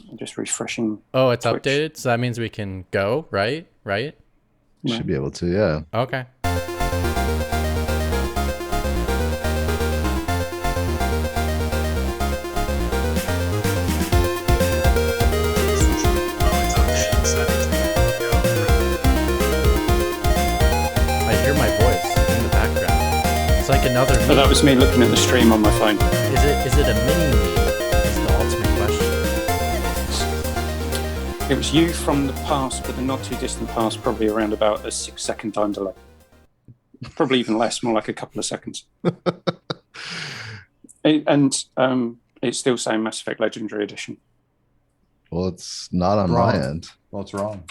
I'm just refreshing Oh, it's Twitch. updated, so that means we can go, right? Right? Yeah. Should be able to, yeah. Okay. I hear my voice in the background. It's like another Oh, that me. was me looking at the stream on my phone. Is it a mini me? Is the ultimate question. It was you from the past, but the not too distant past, probably around about a 6 second time delay. Probably even less, more like a couple of seconds. It's still saying Mass Effect Legendary Edition. Well, it's not on my Wrong. end. Well, it's wrong.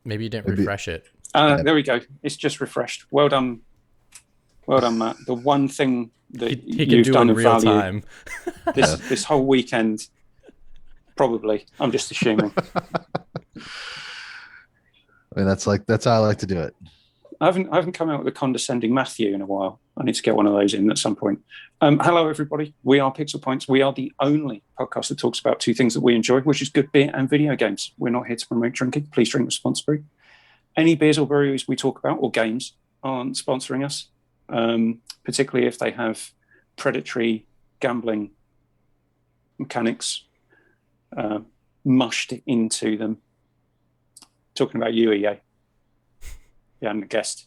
Maybe you didn't Maybe- refresh it. There we go. It's just refreshed. Well done, Matt. The one thing that He can you've do done in of real value time. this whole weekend. Probably, I'm just assuming. I mean, that's how I like to do it. I haven't come out with a condescending Matthew in a while. I need to get one of those in at some point. Hello, everybody. We are Pixel Points. We are the only podcast that talks about two things that we enjoy, which is good beer and video games. We're not here to promote drinking. Please drink responsibly. Any beers or breweries we talk about, or games, aren't sponsoring us, particularly if they have predatory gambling mechanics mushed into them. Talking about you, EA. You hadn't guessed.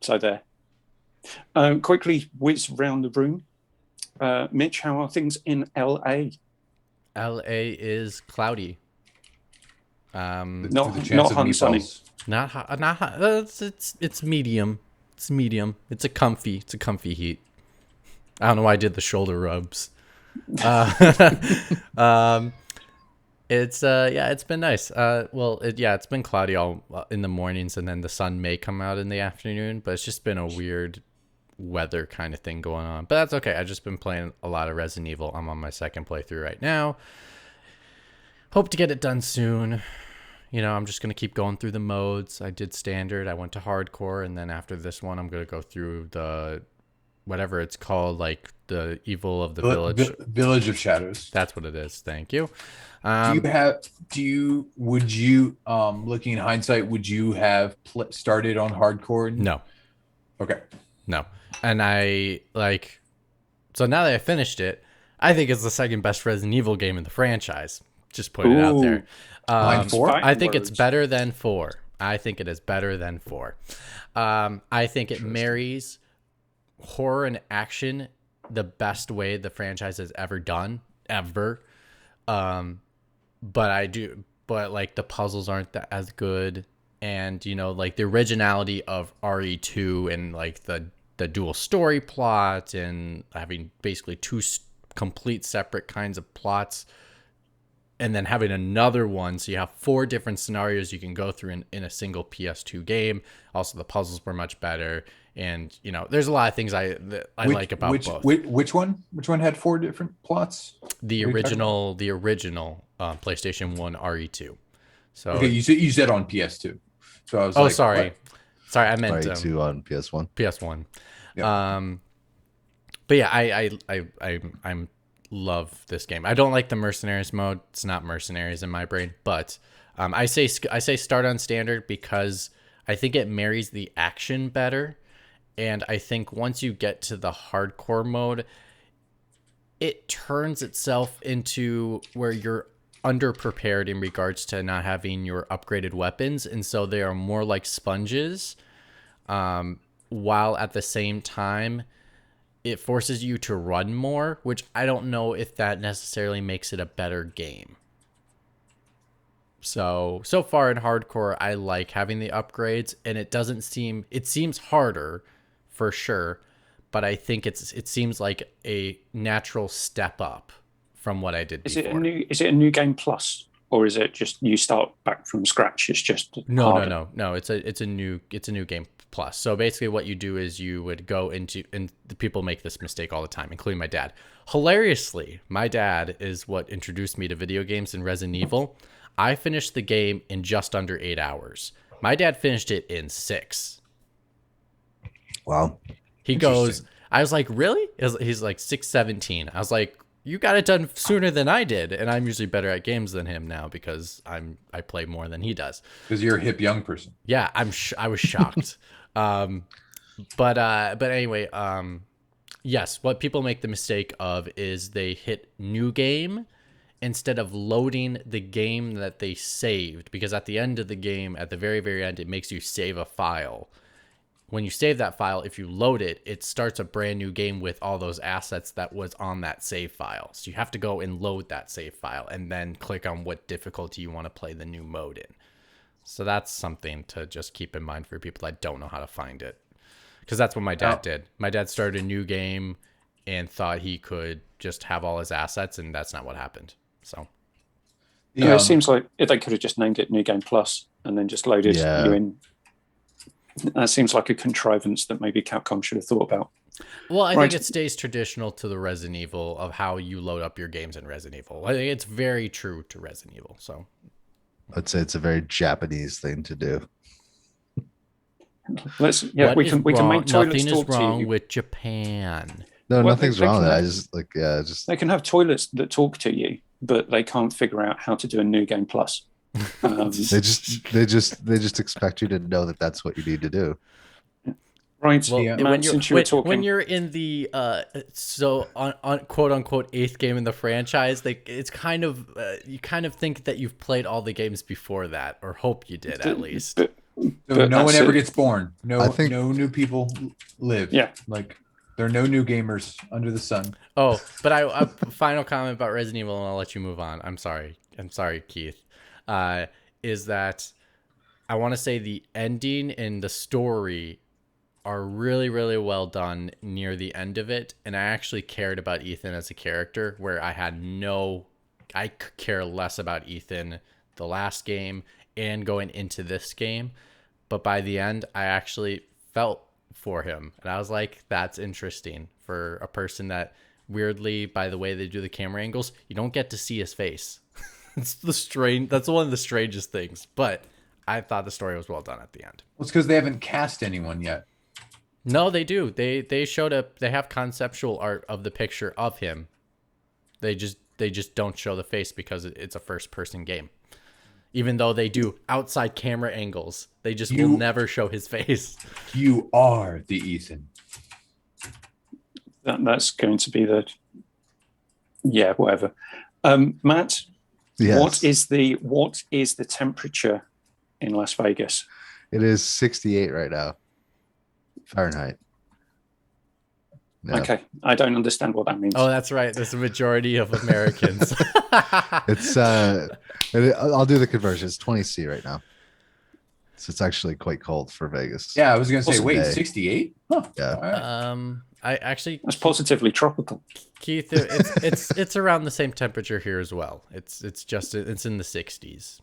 So there. Quickly whiz round the room. Mitch, how are things in LA? LA is cloudy. Not With hot and sunny. meatballs. Not hot. Not hot. It's medium. It's medium. It's a comfy heat. I don't know why I did the shoulder rubs. It's been nice. It's been cloudy all in the mornings, and then the sun may come out in the afternoon. But it's just been a weird weather kind of thing going on. But that's okay. I've just been playing a lot of Resident Evil. I'm on my second playthrough right now. Hope to get it done soon. You know, I'm just going to keep going through the modes. I did standard. I went to hardcore. And then after this one, I'm going to go through the, whatever it's called, like the Evil of the Village. Village of Shadows. That's what it is. Thank you. Would you, looking in hindsight, would you have started on hardcore? No. Okay. No. And so now that I finished it, I think it's the second best Resident Evil game in the franchise. Just put it out there. Line 4? I think it's better than 4. I think it is better than 4. I think it marries horror and action the best way the franchise has ever done, ever. But like the puzzles aren't as good, and you know, like the originality of RE2 and like the dual story plot and having basically two complete separate kinds of plots, and then having another one, so you have 4 different scenarios you can go through in a single PS2 game. Also, the puzzles were much better, and you know, there's a lot of things I like about both. Which one? Which one had 4 different plots? The original PlayStation 1 RE2. So Okay, you said on PS2. So I was sorry. what? Sorry, I meant RE2 on PS1. PS1. Yep. But yeah, I'm love this game. I don't like the mercenaries mode. It's not mercenaries in my brain, but I say start on standard because I think it marries the action better, and I think once you get to the hardcore mode, it turns itself into where you're underprepared in regards to not having your upgraded weapons, and so they are more like sponges, while at the same time it forces you to run more, which I don't know if that necessarily makes it a better game. So far in hardcore, I like having the upgrades, and it seems harder for sure, but I think it seems like a natural step up from what I did before. Is it a new game plus, or is it just you start back from scratch? It's just No. It's a new game plus. So basically, what you do is you would go into, and the people make this mistake all the time, including my dad. Hilariously, my dad is what introduced me to video games and Resident Evil. I finished the game in just under 8 hours. My dad finished it in 6. Wow. He goes, I was like, really? He's like 6:17. I was like, You got it done sooner than I did, and I'm usually better at games than him now because I play more than he does. Because you're a hip young person. Yeah, I was shocked. But anyway, yes, what people make the mistake of is they hit new game instead of loading the game that they saved, because at the end of the game, at the very, very end, it makes you save a file. When you save that file, if you load it, it starts a brand new game with all those assets that was on that save file. So you have to go and load that save file and then click on what difficulty you want to play the new mode in. So that's something to just keep in mind for people that don't know how to find it. Because that's what my dad did. My dad started a new game and thought he could just have all his assets, and that's not what happened. So it seems like they could have just named it New Game Plus and then just loaded you in. That seems like a contrivance that maybe Capcom should have thought about. Well, I think it stays traditional to the Resident Evil of how you load up your games in Resident Evil. I think it's very true to Resident Evil. So I'd say it's a very Japanese thing to do. We can make toilets nothing talk is wrong to you. with Japan. No, Well, nothing's they wrong with can that. I just They can have toilets that talk to you, but they can't figure out how to do a New Game Plus. they just expect you to know that that's what you need to do. Right. Well, Matt, since you were talking, when you're in the on quote unquote 8th game in the franchise, it's kind of you kind of think that you've played all the games before that, or hope you did at least. So no one ever gets born. No new people live. Yeah. Like there are no new gamers under the sun. Oh, but I final comment about Resident Evil, and I'll let you move on. I'm sorry, Keith. Is that I want to say the ending and the story are really, really well done near the end of it, and I actually cared about Ethan as a character, where I could care less about Ethan the last game and going into this game, but by the end, I actually felt for him, and I was like, that's interesting for a person that weirdly, by the way they do the camera angles, you don't get to see his face. That's one of the strangest things, but I thought the story was well done at the end. Well, it's because they haven't cast anyone yet. No, they do. They showed up. They have conceptual art of the picture of him. They just don't show the face because it's a first person game. Even though they do outside camera angles, they just will never show his face. You are the Ethan. that's going to be whatever. Matt, Yes. what is the temperature in Las Vegas? It is 68 right now. Fahrenheit. No. Okay, I don't understand what that means. Oh, that's right. There's a majority of Americans. It's I'll do the conversion. It's 20 C right now. So it's actually quite cold for Vegas. Yeah, I was gonna say, Awesome wait, day. 68? Huh. Yeah. All right. I actually, That's positively tropical. Keith, it's around the same temperature here as well. It's in the 60s.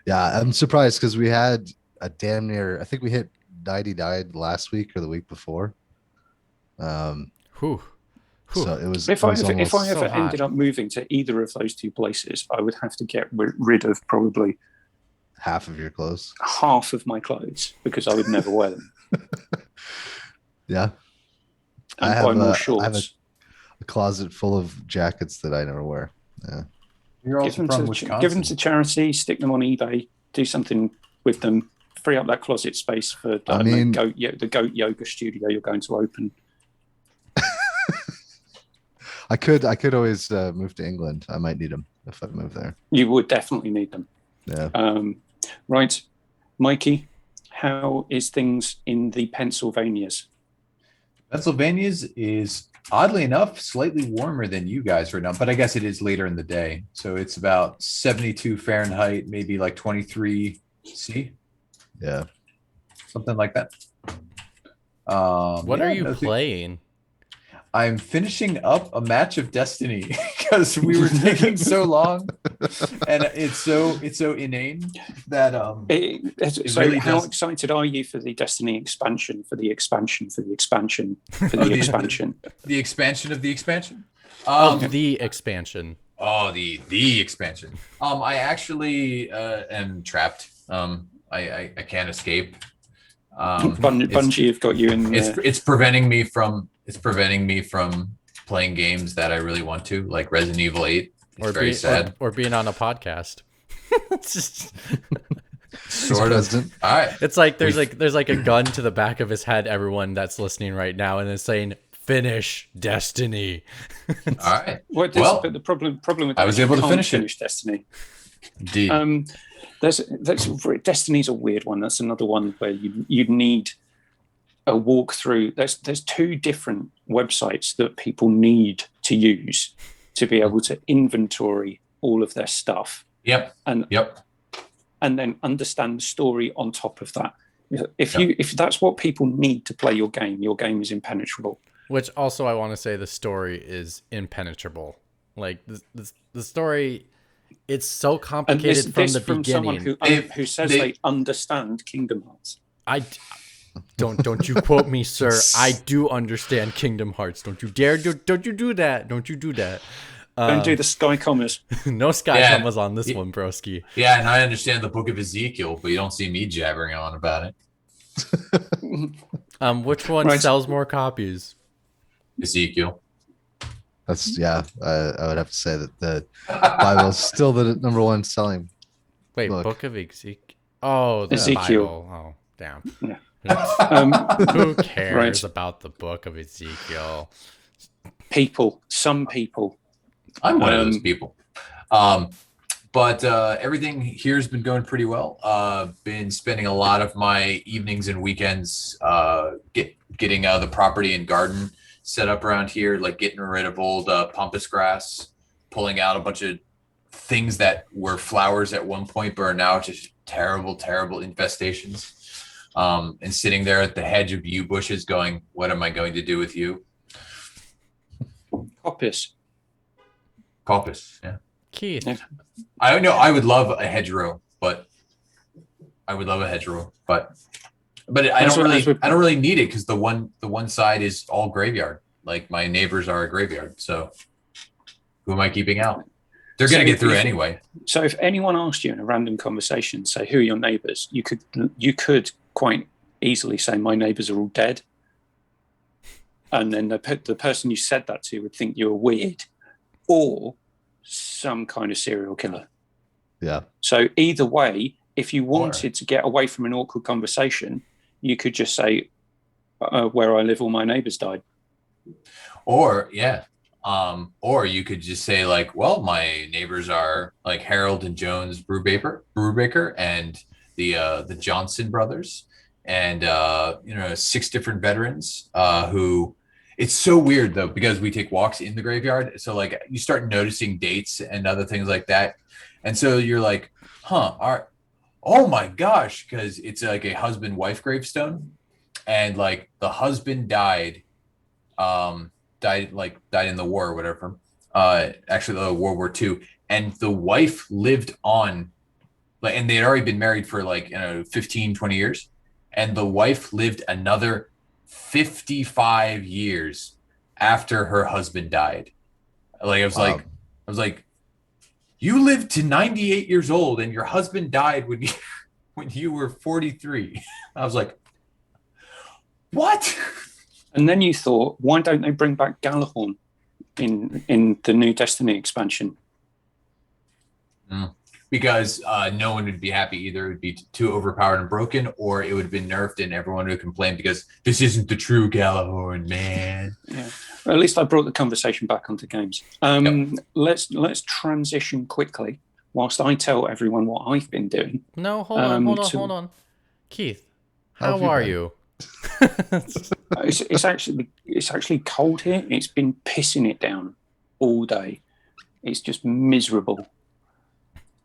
Yeah, I'm surprised because we had a damn near, I think we hit 99 last week or the week before. Whew. So it was. If it I was almost- ever so hot. ended up moving to either of those two places, I would have to get rid of probably half of your clothes. half of my clothes because I would never wear them. Yeah. And I have buy more I have shorts. a closet full of jackets that I never wear. Yeah. You're also from Wisconsin. Give them to charity, stick them on eBay, do something with them, free up that closet space for the goat yoga studio you're going to open. I could always move to England. I might need them if I move there. You would definitely need them. Yeah. Right, Mikey, how is things in the Pennsylvanias? Pennsylvania's is oddly enough slightly warmer than you guys right now, but I guess it is later in the day. So it's about 72 Fahrenheit, maybe like 23 C. Yeah. Something like that. What are you playing? I'm finishing up a match of Destiny because we were taking so long, and it's so inane that So really how does- excited are you for the Destiny expansion, for the expansion, for the expansion, for the expansion? the expansion of the expansion. Of the expansion. Oh, the expansion. I actually am trapped. I can't escape. Bungie have got you in. It's preventing me from playing games that I really want to, like Resident Evil 8. It's Or very sad. or being on a podcast. It's just Sort of. President. All right. it's like there's like a gun to the back of his head, everyone that's listening right now, and it's saying finish Destiny. All right. But the problem with that I was is you able to can't finish it. Destiny. Indeed. Destiny's a weird one. That's another one where you'd need a walkthrough. There's two different websites that people need to use to be able to inventory all of their stuff. Yep. And then understand the story on top of that. If that's what people need to play your game is impenetrable. Which also I want to say the story is impenetrable. Like the story, it's so complicated from the beginning. Someone who says they understand Kingdom Hearts. Don't you quote me, sir. I do understand Kingdom Hearts. Don't you dare don't you do that. Don't you do that. Don't do the sky commas. No sky commas on this one, broski. Yeah, and I understand the Book of Ezekiel, but you don't see me jabbering on about it. Which one sells more copies? Ezekiel. That's I would have to say that the Bible is still the number one selling. Wait, Book of Ezekiel. Oh, the Ezekiel. Bible. Oh, damn. Yeah. Who cares about the Book of Ezekiel? Some people. I'm one of those people. But everything here's been going pretty well. Been spending a lot of my evenings and weekends getting the property and garden set up around here, like getting rid of old pampas grass, pulling out a bunch of things that were flowers at one point but are now just terrible infestations. And sitting there at the hedge of yew bushes going, what am I going to do with you? Coppice, yeah. Keith. Yeah. I don't know. I would love a hedgerow, but I don't really need it because the one side is all graveyard. Like my neighbors are a graveyard, so who am I keeping out? They're gonna get through anyway. So if anyone asked you in a random conversation, say who are your neighbors, you could quite easily say my neighbors are all dead, and then the person you said that to would think you were weird or some kind of serial killer. Yeah. So either way, if you wanted to get away from an awkward conversation, you could just say, where I live, all my neighbors died. Or you could just say like, well, my neighbors are like Harold and Jones Brubaker and the Johnson brothers and 6 different veterans who. It's so weird though, because we take walks in the graveyard. So like you start noticing dates and other things like that. And so you're like, oh my gosh, because it's like a husband-wife gravestone. And like the husband died in the war or whatever. Actually World War II. And the wife lived on, like, and they had already been married for 15, 20 years. And the wife lived another 55 years after her husband died. Like I was like, you lived to 98 years old and your husband died when you were 43. I was like, what? And then you thought, why don't they bring back Galahorn in the new Destiny expansion? Because no one would be happy. Either it would be too overpowered and broken, or it would have been nerfed and everyone would complain because this isn't the true Galahorn, man. Yeah. Well, at least I brought the conversation back onto games. Let's transition quickly whilst I tell everyone what I've been doing. No, hold on. Keith, how are you? It's actually cold here. It's been pissing it down all day. It's just miserable.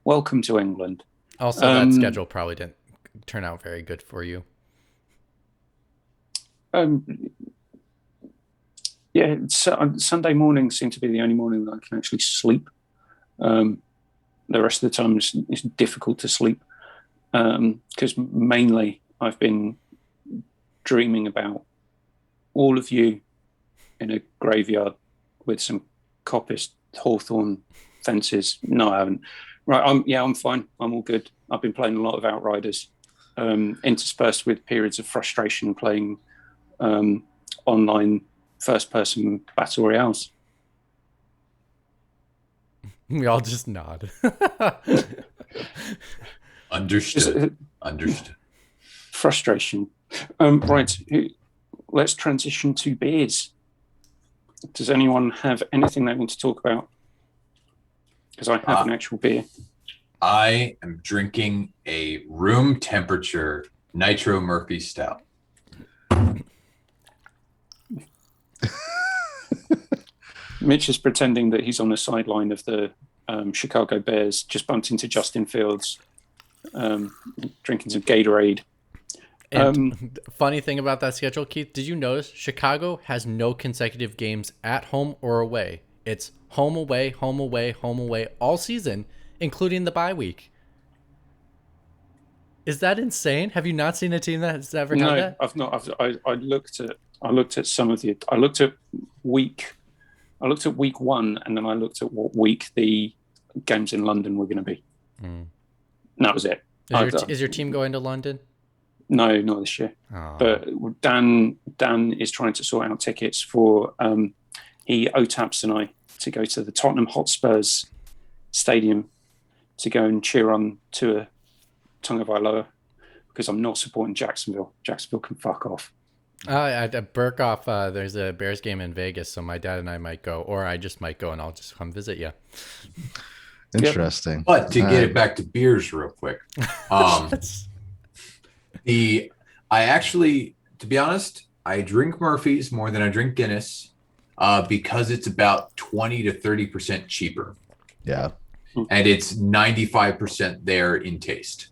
Welcome to England. Also, that schedule probably didn't turn out very good for you. Sunday mornings seem to be the only morning that I can actually sleep. The rest of the time it's difficult to sleep because mainly I've been dreaming about all of you in a graveyard with some coppice hawthorn fences. No, I haven't. Right, I'm fine. I'm all good. I've been playing a lot of Outriders, interspersed with periods of frustration playing online first-person battle royales. We all just nod. Understood. Frustration. Right, let's transition to beers. Does anyone have anything they want to talk about? Because I have an actual beer. I am drinking a room temperature Nitro Murphy Stout. Mitch is pretending that he's on the sideline of the Chicago Bears, just bumped into Justin Fields, drinking some Gatorade. And funny thing about that schedule, Keith, did you notice Chicago has no consecutive games at home or away? It's home, away, home, away, home, away all season, including the bye week. Is that insane? Have you not seen a team that's ever done that? No, I've not. I looked at some of the. I looked at week 1, and then I looked at what week the games in London were going to be. And that was it. Is your team going to London? No, not this year. Oh. But Dan is trying to sort out tickets for OTAPs and I to go to the Tottenham Hotspurs Stadium to go and cheer on Tua Tagovailoa, because I'm not supporting Jacksonville. Jacksonville can fuck off. At Burkoff, there's a Bears game in Vegas, so my dad and I might go, or I just might go and I'll just come visit you. Interesting. Yep. But to get it back to beers real quick, I actually, to be honest, I drink Murphy's more than I drink Guinness because it's about 20 to 30% cheaper. Yeah. And it's 95% there in taste.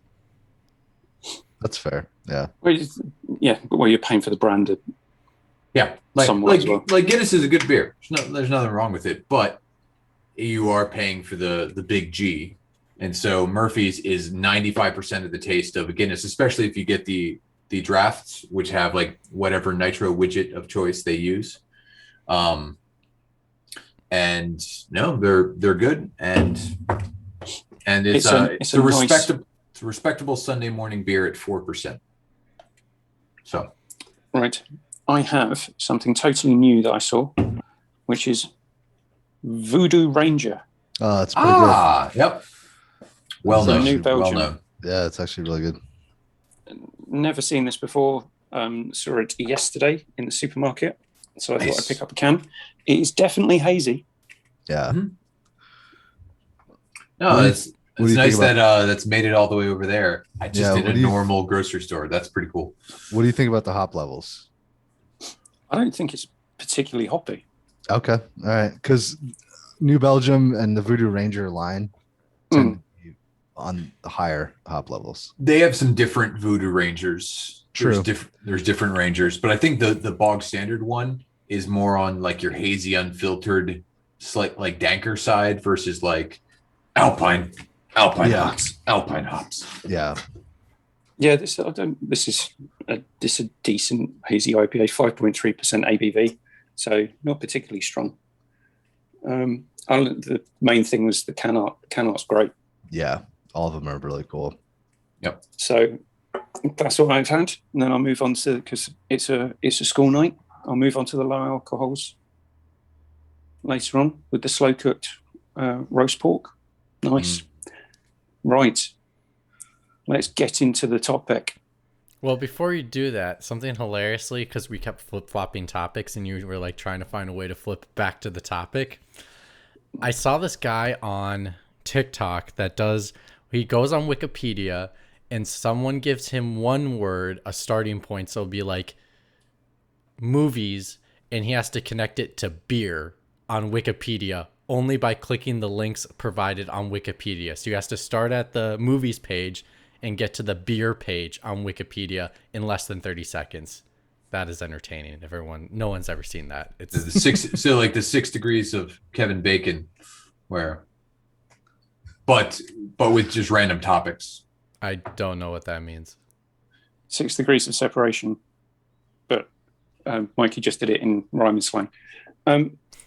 That's fair. Yeah. Well, you're paying for the brand. Yeah. Like Guinness is a good beer. There's nothing wrong with it, but you are paying for the big G. And so Murphy's is 95% of the taste of a Guinness, especially if you get the drafts, which have like whatever nitro widget of choice they use. And no, they're good, and it's a respectable Sunday morning beer at 4%. So, right, I have something totally new that I saw, which is Voodoo Ranger. Oh, that's pretty good. Yep. Well known. New Belgium. Well known. Yeah, it's actually really good. Never seen this before. Saw it yesterday in the supermarket, so I thought I'd pick up a can. It is definitely hazy. Yeah. Mm-hmm. No, it's nice that that's made it all the way over there. I just did a normal grocery store. That's pretty cool. What do you think about the hop levels? I don't think it's particularly hoppy. Okay. All right. Because New Belgium and the Voodoo Ranger line tend to be on the higher hop levels. They have some different Voodoo Rangers. True. There's different Rangers, but I think the bog standard one is more on like your hazy, unfiltered, slight like danker side versus like Alpine hops. Yeah. Yeah, this is a decent hazy IPA, 5.3% ABV, so not particularly strong. The main thing was the can art. Can art's great. Yeah, all of them are really cool. Yep. So that's all I've had, and then I'll move on to, because it's a school night, I'll move on to the low alcohols later on with the slow cooked roast pork. Nice. Right. Let's get into the topic. Well, before you do that, something hilariously, because we kept flip-flopping topics and you were like trying to find a way to flip back to the topic. I saw this guy on TikTok that he goes on Wikipedia and someone gives him one word, a starting point. So it'll be like movies, and he has to connect it to beer on Wikipedia only by clicking the links provided on Wikipedia. So he has to start at the movies page and get to the beer page on Wikipedia in less than 30 seconds. That is entertaining. No one's ever seen that. It's the 6 degrees of Kevin Bacon, but with just random topics. I don't know what that means. 6 degrees of separation, but Mikey just did it in rhyming slang.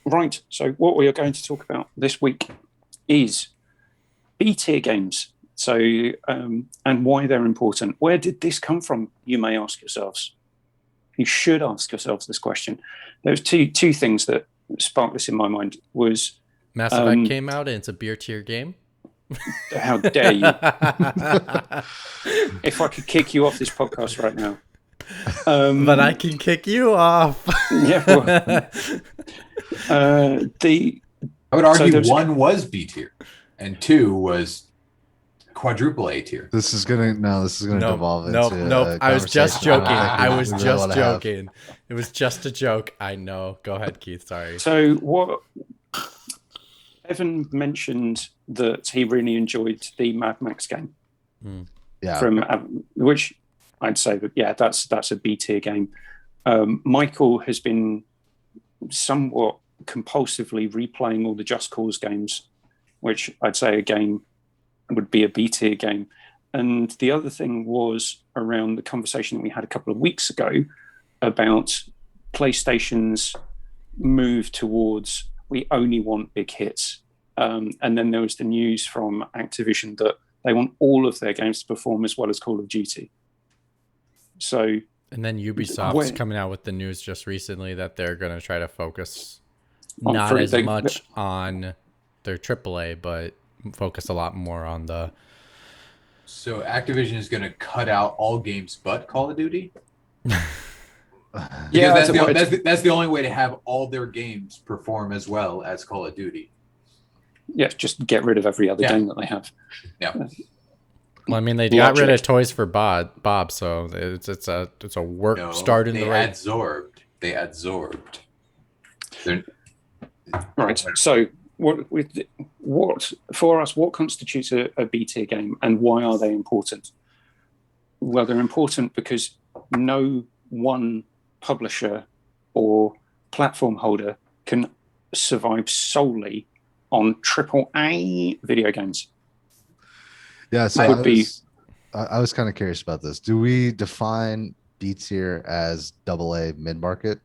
Right, so what we are going to talk about this week is B-tier games. So, and why they're important. Where did this come from, you may ask yourselves? you should ask yourselves this question. There was two things that sparked this in my mind. Was Mass Effect came out and it's a beer tier game. how dare you? If I could kick you off this podcast right now. But I can kick you off. Yeah. Well, I would argue one was B tier and two was quadruple A tier. This is gonna devolve into nope. I was just joking. I was really just wanna have. joking. It was just a joke. I know. Go ahead, Keith. Sorry. So what Evan mentioned that he really enjoyed the Mad Max game. Yeah. From which I'd say that that's a B tier game. Michael has been somewhat compulsively replaying all the Just Cause games, which I'd say again would be a B tier game. And the other thing was around the conversation that we had a couple of weeks ago about PlayStation's move towards we only want big hits. And then there was the news from Activision that they want all of their games to perform as well as Call of Duty. So, and then Ubisoft's coming out with the news just recently that they're going to try to focus not as much on their AAA, but focus a lot more on the. So Activision is going to cut out all games but Call of Duty. Yeah, that's the only way to have all their games perform as well as Call of Duty. Yeah, just get rid of every other game that they have. Yeah. Well, I mean, they got rid of Toys for Bob, so it's a work start in the right. They absorbed. Right. So what for us? What constitutes a B tier game, and why are they important? Well, they're important because no one publisher or platform holder can survive solely on AAA video games. Yeah, so I was kind of curious about this. Do we define B tier as AA mid-market?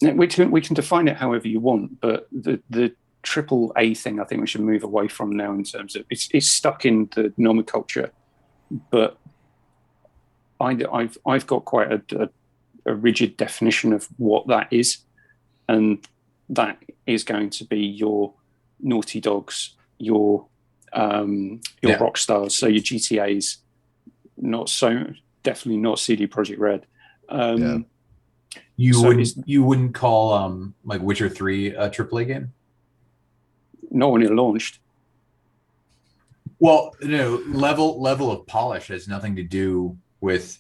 We can define it however you want, but the AAA thing I think we should move away from now in terms of it's stuck in the nomenclature, but I've got quite a rigid definition of what that is, and that is going to be your Naughty Dogs, your Rockstars, so your GTAs, definitely not CD Projekt Red. You wouldn't call like Witcher 3 a AAA game? Not when it launched. Well, level of polish has nothing to do with.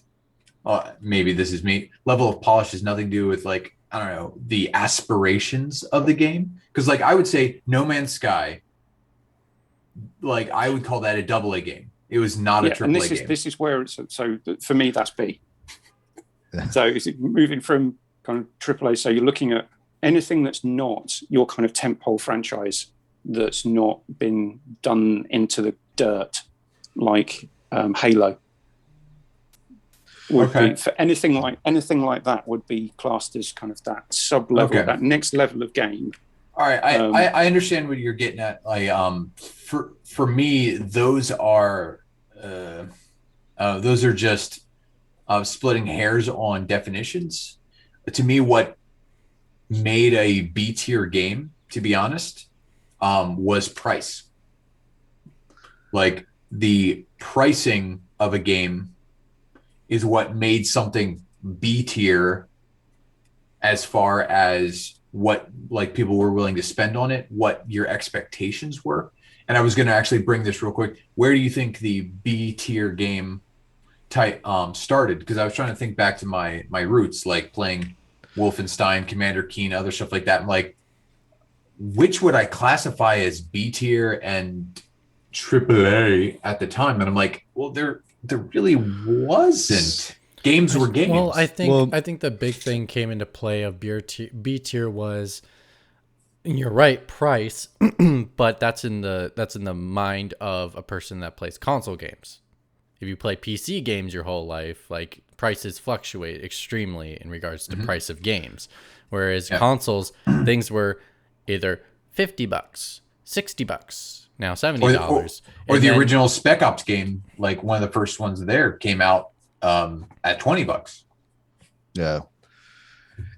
Maybe this is me. Level of polish has nothing to do with like I don't know the aspirations of the game. Because like I would say, No Man's Sky. Like I would call that a AA game. It was not a AAA and game. This is where it's so for me that's B. So is it moving from kind of AAA? So you're looking at anything that's not your kind of tentpole franchise that's not been done into the dirt, like Halo. Would be, for anything like that would be classed as kind of that sub level, that next level of game. All right, I understand what you're getting at. Like, for me, those are just splitting hairs on definitions. To me, what made a B tier game, to be honest, was price. Like the pricing of a game is what made something B tier as far as what like people were willing to spend on it, what your expectations were. And I was going to actually bring this real quick. Where do you think the B tier game type started? Because I was trying to think back to my roots, like playing Wolfenstein, Commander Keen, other stuff like that. I'm like, which would I classify as B tier and AAA at the time? And I'm like, well, there really wasn't. Games were games. Well, I think the big thing came into play of B tier was, and you're right, price, but that's in the mind of a person that plays console games. If you play PC games your whole life, like prices fluctuate extremely in regards to price of games. Whereas consoles, things were either $50, $60, now $70. Or the original Spec Ops game, like one of the first ones there came out at $20. Yeah.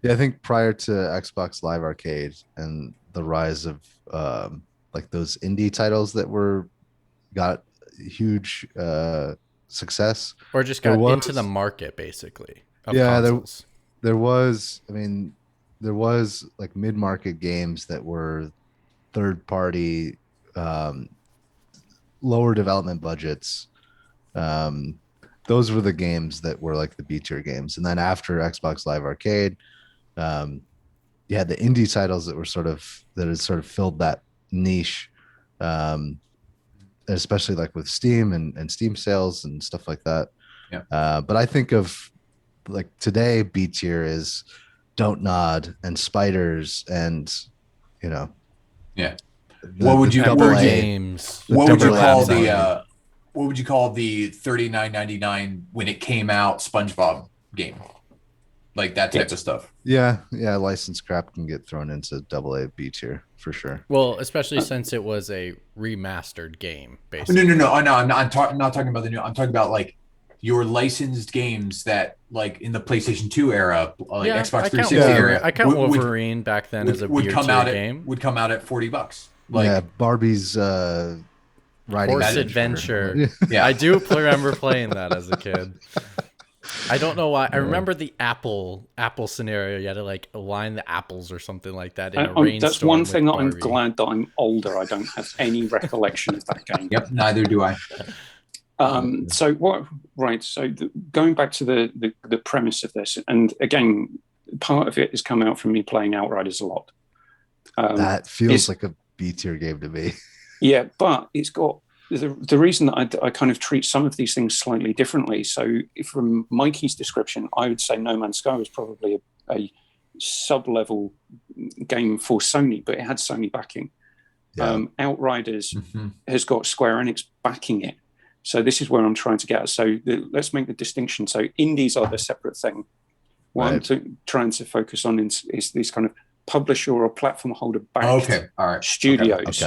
Yeah, I think prior to Xbox Live Arcade and the rise of like those indie titles that got huge success, Or just there got was into the market basically of yeah consoles. there was, I mean, there was like mid-market games that were third party, um, lower development budgets. Um, those were the games that were like the B tier games. And then after Xbox Live Arcade, um, you had the indie titles that were that had sort of filled that niche, um, especially like with Steam and Steam sales and stuff like that. Yeah. But I think of like today, B tier is Don't Nod and Spiders and, you know, Yeah. the, What would the you double Epic A. Games. The what would you double A call mid-market. the what would you call the $39.99 when it came out SpongeBob game? Like that type of stuff. Yeah, licensed crap can get thrown into double A B tier for sure. Well, especially since it was a remastered game, basically. No. I'm not talking about the new. I'm talking about like your licensed games that like in the PlayStation 2 era, like Yeah, Xbox I 360 count era. I count Wolverine back then as a would beer come tier out at game. would come out at $40. Like Yeah, Barbie's riding Horse adventure. Adventure. yeah, I do remember playing that as a kid. I don't know why. I remember the apple scenario. You had to like align the apples or something like that in a rainstorm. That's one thing that I'm Barbie. glad that I'm older. I don't have any recollection of that game. Yep, neither do I. So what? Right. So going back to the premise of this, and again, part of it has come out from me playing Outriders a lot. That feels like a B tier game to me. Yeah, but it's got the reason that I kind of treat some of these things slightly differently. So from Mikey's description, I would say No Man's Sky was probably a sub-level game for Sony, but it had Sony backing. Yeah. Outriders has got Square Enix backing it. So this is where I'm trying to get at. So let's make the distinction. So indies are the separate thing. What I'm trying to focus on is these kind of publisher or platform holder backed studios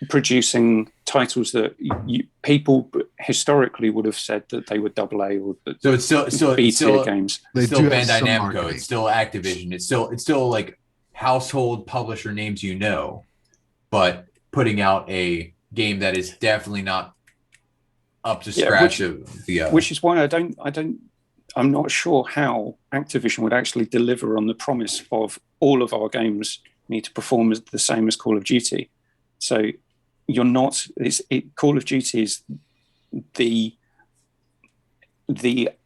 producing titles that people historically would have said that they were AA or so it's still B tier games. It's still Bandai Namco. It's still Activision. It's still like household publisher names, but putting out a game that is definitely not up to scratch which is why I'm not sure how Activision would actually deliver on the promise of all of our games need to perform as the same as Call of Duty. So you're not. Call of Duty is the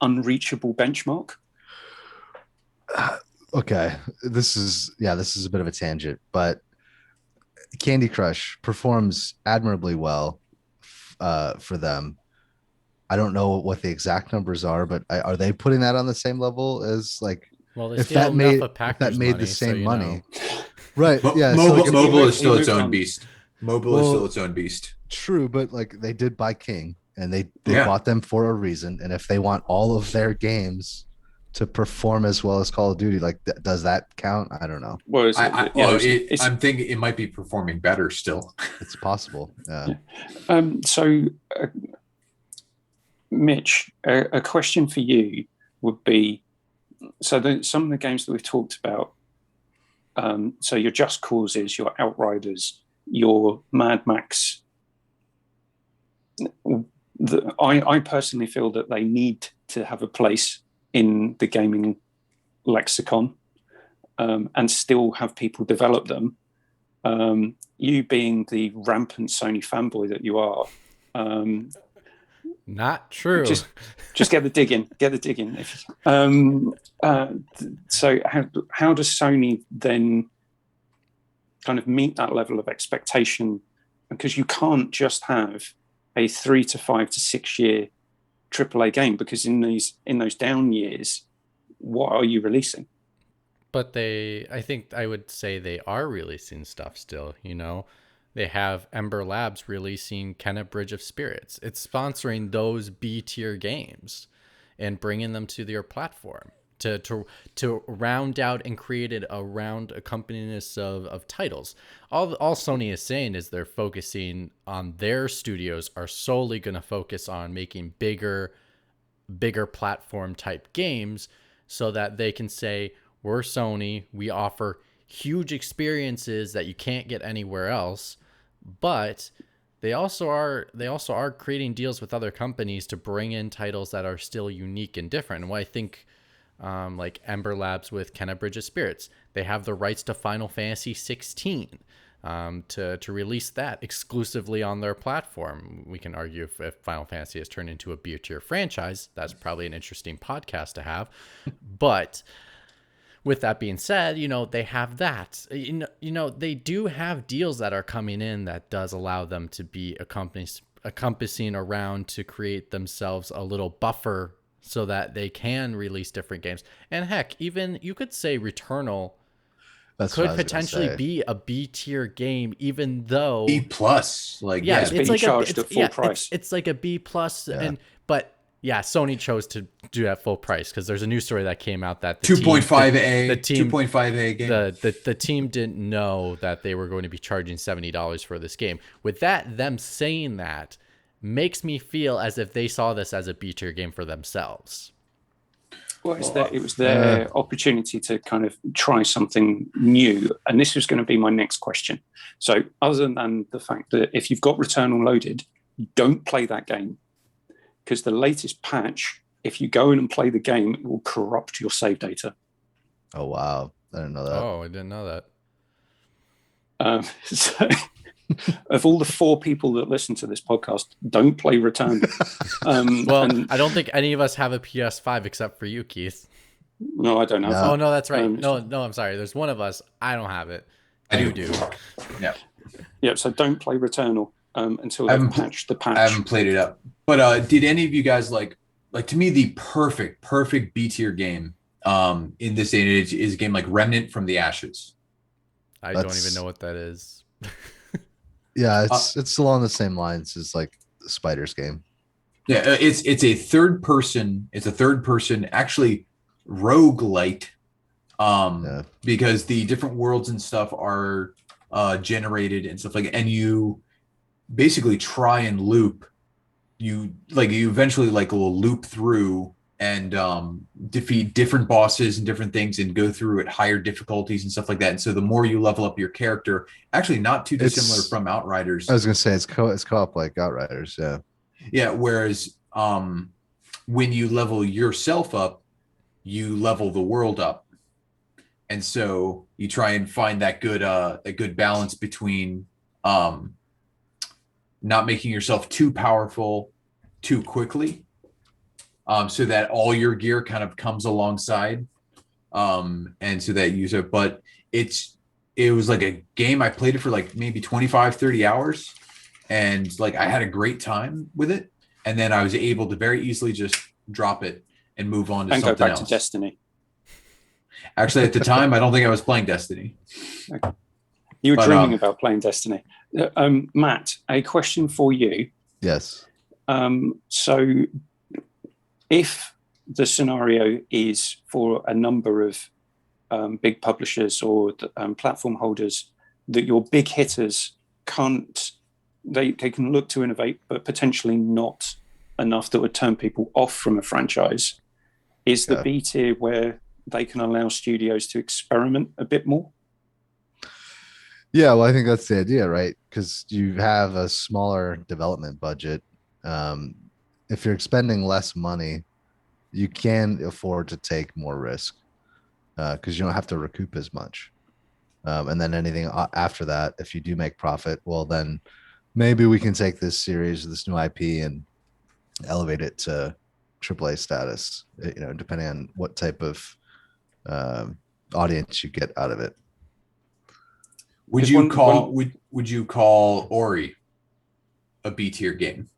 unreachable benchmark. Okay, this is a bit of a tangent, but Candy Crush performs admirably well for them. I don't know what the exact numbers are, but are they putting that on the same level as like? Well, if that made the same money, right? Yeah, mobile is still its own beast. Mobile is still its own beast. True, but like they did buy King, and they bought them for a reason. And if they want all of their games to perform as well as Call of Duty, like does that count? I don't know. Well, I'm thinking it might be performing better still. It's possible. Yeah. So, Mitch, a question for you would be: so some of the games that we've talked about. So your Just Causes, your Outriders, your Mad Max. I personally feel that they need to have a place in the gaming lexicon and still have people develop them. You being the rampant Sony fanboy that you are, not true. Just get the digging. So how does Sony then kind of meet that level of expectation? Because you can't just have a 3 to 5 to 6 year AAA game, because in those down years, what are you releasing? But I think I would say they are releasing stuff still, They have Ember Labs releasing Kenna Bridge of Spirits. It's sponsoring those B-tier games and bringing them to their platform to round out and create it around a company-ness of titles. All Sony is saying is they're focusing on their studios are solely going to focus on making bigger platform type games so that they can say, we're Sony, we offer huge experiences that you can't get anywhere else, but they also are creating deals with other companies to bring in titles that are still unique and different. And what I think, like Ember Labs with Kenna Bridge of Spirits, they have the rights to Final Fantasy 16 to release that exclusively on their platform. We can argue if Final Fantasy has turned into a B tier franchise. That's probably an interesting podcast to have, but with that being said, they have that. They do have deals that are coming in that does allow them to be encompassing around to create themselves a little buffer so that they can release different games. And heck, even you could say Returnal could potentially be a B tier game, even though B plus, like it's being charged at full price. It's like a B plus, but Sony chose to do that full price because there's a news story that came out that 2.5A game. The team didn't know that they were going to be charging $70 for this game. With that, them saying that makes me feel as if they saw this as a B tier game for themselves. Well, it was their opportunity to kind of try something new. And this was going to be my next question. So other than the fact that if you've got Returnal loaded, don't play that game. Because the latest patch, if you go in and play the game, it will corrupt your save data. Oh, wow. I didn't know that. Oh, I didn't know that. So, of all the 4 people that listen to this podcast, don't play Returnal. I don't think any of us have a PS5 except for you, Keith. No, I don't have it. Oh, no, that's right. No, I'm sorry. There's one of us. I don't have it. You do. Yeah. Yeah, so don't play Returnal until they've patched the patch. I haven't played it up. But did any of you guys like to me the perfect B tier game in this day and age is a game like Remnant from the Ashes. I don't even know what that is. Yeah, it's along the same lines as like the Spiders game. Yeah, it's a third person actually roguelite because the different worlds and stuff are generated and stuff like that, and you basically try and loop. You eventually will loop through and defeat different bosses and different things and go through at higher difficulties and stuff like that. And so the more you level up your character, actually not too dissimilar from Outriders. I was going to say it's co-op like Outriders. Yeah. Yeah. Whereas when you level yourself up, you level the world up. And so you try and find that good balance between not making yourself too powerful too quickly, so that all your gear kind of comes alongside, and so that you but it was like a game. I played it for like maybe 25, 30 hours, and I had a great time with it. And then I was able to very easily just drop it and move on to something else. And go back to Destiny. Actually, at the time, I don't think I was playing Destiny. Okay. You were dreaming about playing Destiny. Matt, a question for you. Yes. So if the scenario is for a number of big publishers or platform holders that your big hitters can't, they can look to innovate, but potentially not enough that would turn people off from a franchise, is the B tier where they can allow studios to experiment a bit more? Yeah, well, I think that's the idea, right? Because you have a smaller development budget. If you're expending less money, you can afford to take more risk because you don't have to recoup as much. And then anything after that, if you do make profit, well, then maybe we can take this series, this new IP, and elevate it to AAA status, depending on what type of audience you get out of it. Would you call Ori a B tier game?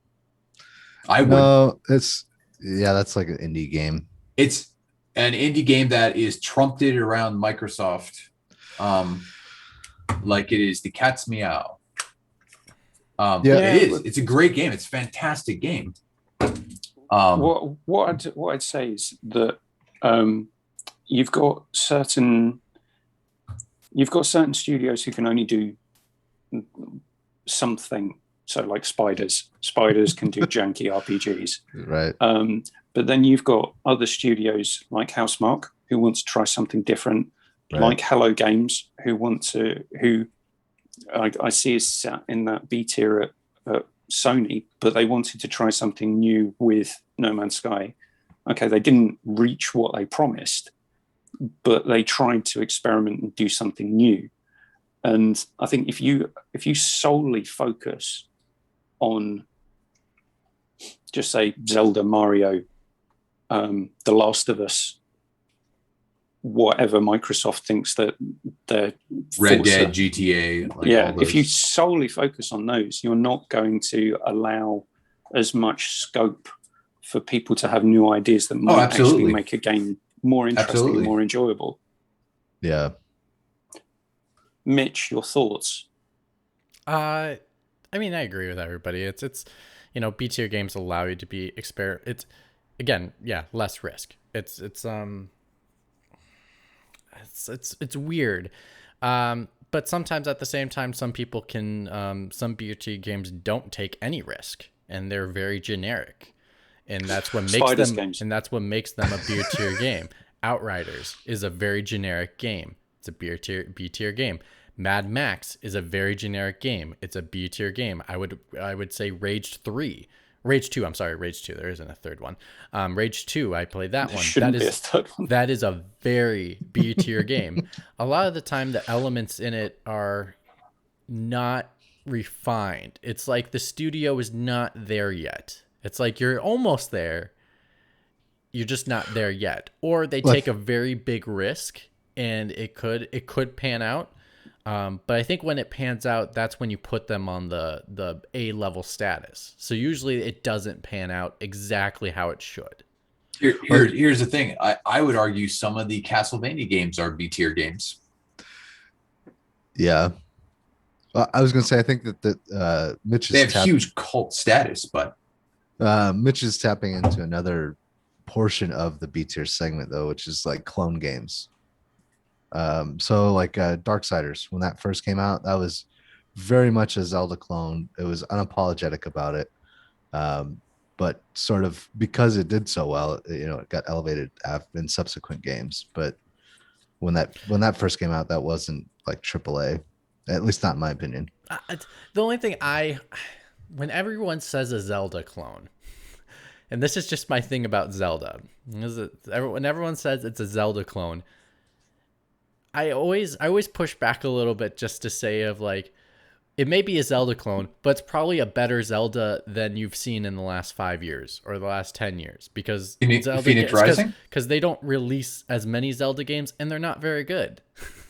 I would. No, that's like an indie game. It's an indie game that is trumpeted around Microsoft, like it is the cat's meow. It is. It's a great game. It's a fantastic game. What I'd say is that you've got certain studios who can only do something So like spiders can do janky RPGs. Right. But then you've got other studios like Housemarque who want to try something different, Right. like Hello Games who I see is sat in that B tier at Sony, but they wanted to try something new with No Man's Sky. Okay, they didn't reach what they promised, but they tried to experiment and do something new. And I think if you solely focus on just say Zelda, Mario, The Last of Us, whatever Microsoft thinks that they're Red Dead, GTA. Like if you solely focus on those, you're not going to allow as much scope for people to have new ideas that might actually make a game more interesting, more enjoyable. Yeah. Mitch, your thoughts? I mean, I agree with everybody. It's B tier games allow you to be It's again, less risk. It's weird. But sometimes at the same time, some people can, some B tier games don't take any risk and they're very generic. And that's what makes them a B tier game. Outriders is a very generic game. It's a B tier game. Mad Max is a very generic game. It's a B tier game. I would say Rage 2. There isn't a third one. Rage 2, I played that one. That is a very B tier game. A lot of the time, the elements in it are not refined. It's like the studio is not there yet. It's like you're almost there. You're just not there yet. Or they take a very big risk, and it could pan out. But I think when it pans out, that's when you put them on the A-level status. So usually it doesn't pan out exactly how it should. Here's the thing. I would argue some of the Castlevania games are B-tier games. Yeah. Well, I was going to say, I think that Mitch is... They have huge cult status, but... Mitch is tapping into another portion of the B-tier segment, though, which is like clone games. So like Darksiders, when that first came out, that was very much a Zelda clone. It was unapologetic about it. But sort of because it did so well, it got elevated in subsequent games. But when that first came out, that wasn't like AAA, at least not in my opinion. The only thing when everyone says a Zelda clone, and this is just my thing about Zelda, when everyone says it's a Zelda clone, I always push back a little bit just to say of like, it may be a Zelda clone, but it's probably a better Zelda than you've seen in the last 5 years or the last 10 years because Phoenix Rising, because they don't release as many Zelda games and they're not very good.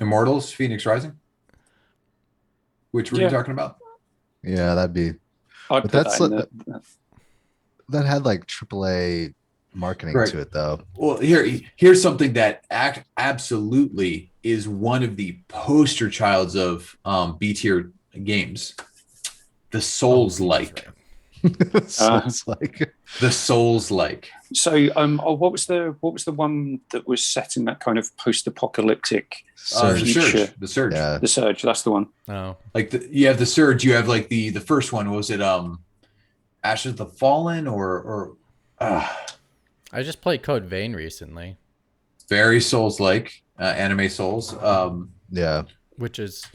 Immortals, Phoenix Rising. Which were you talking about? Yeah, that'd be. But that had like AAA marketing to it, though. Well, here's something that absolutely is one of the poster childs of B tier games. The Souls-like. The Souls-like. So, what was the one that was set in that kind of post-apocalyptic future? The Surge. Yeah. The Surge. That's the one. Oh, like you have the Surge. You have like the first one. Was it Ashes of the Fallen or? I just played Code Vein recently. Very Souls-like, anime Souls. Yeah. Which is...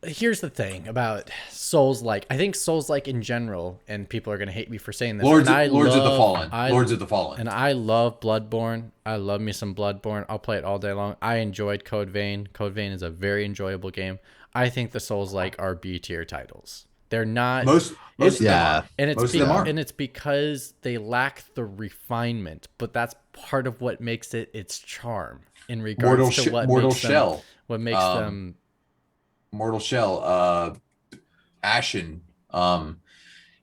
Here's the thing about Souls-like. I think Souls-like in general, and people are going to hate me for saying this. Lords of the Fallen. And I love Bloodborne. I love me some Bloodborne. I'll play it all day long. I enjoyed Code Vein. Code Vein is a very enjoyable game. I think the Souls-like are B-tier titles. They're not... Most of them are. And it's because they lack the refinement, but that's part of what makes it its charm in regards to what makes them Mortal Shell, Ashen,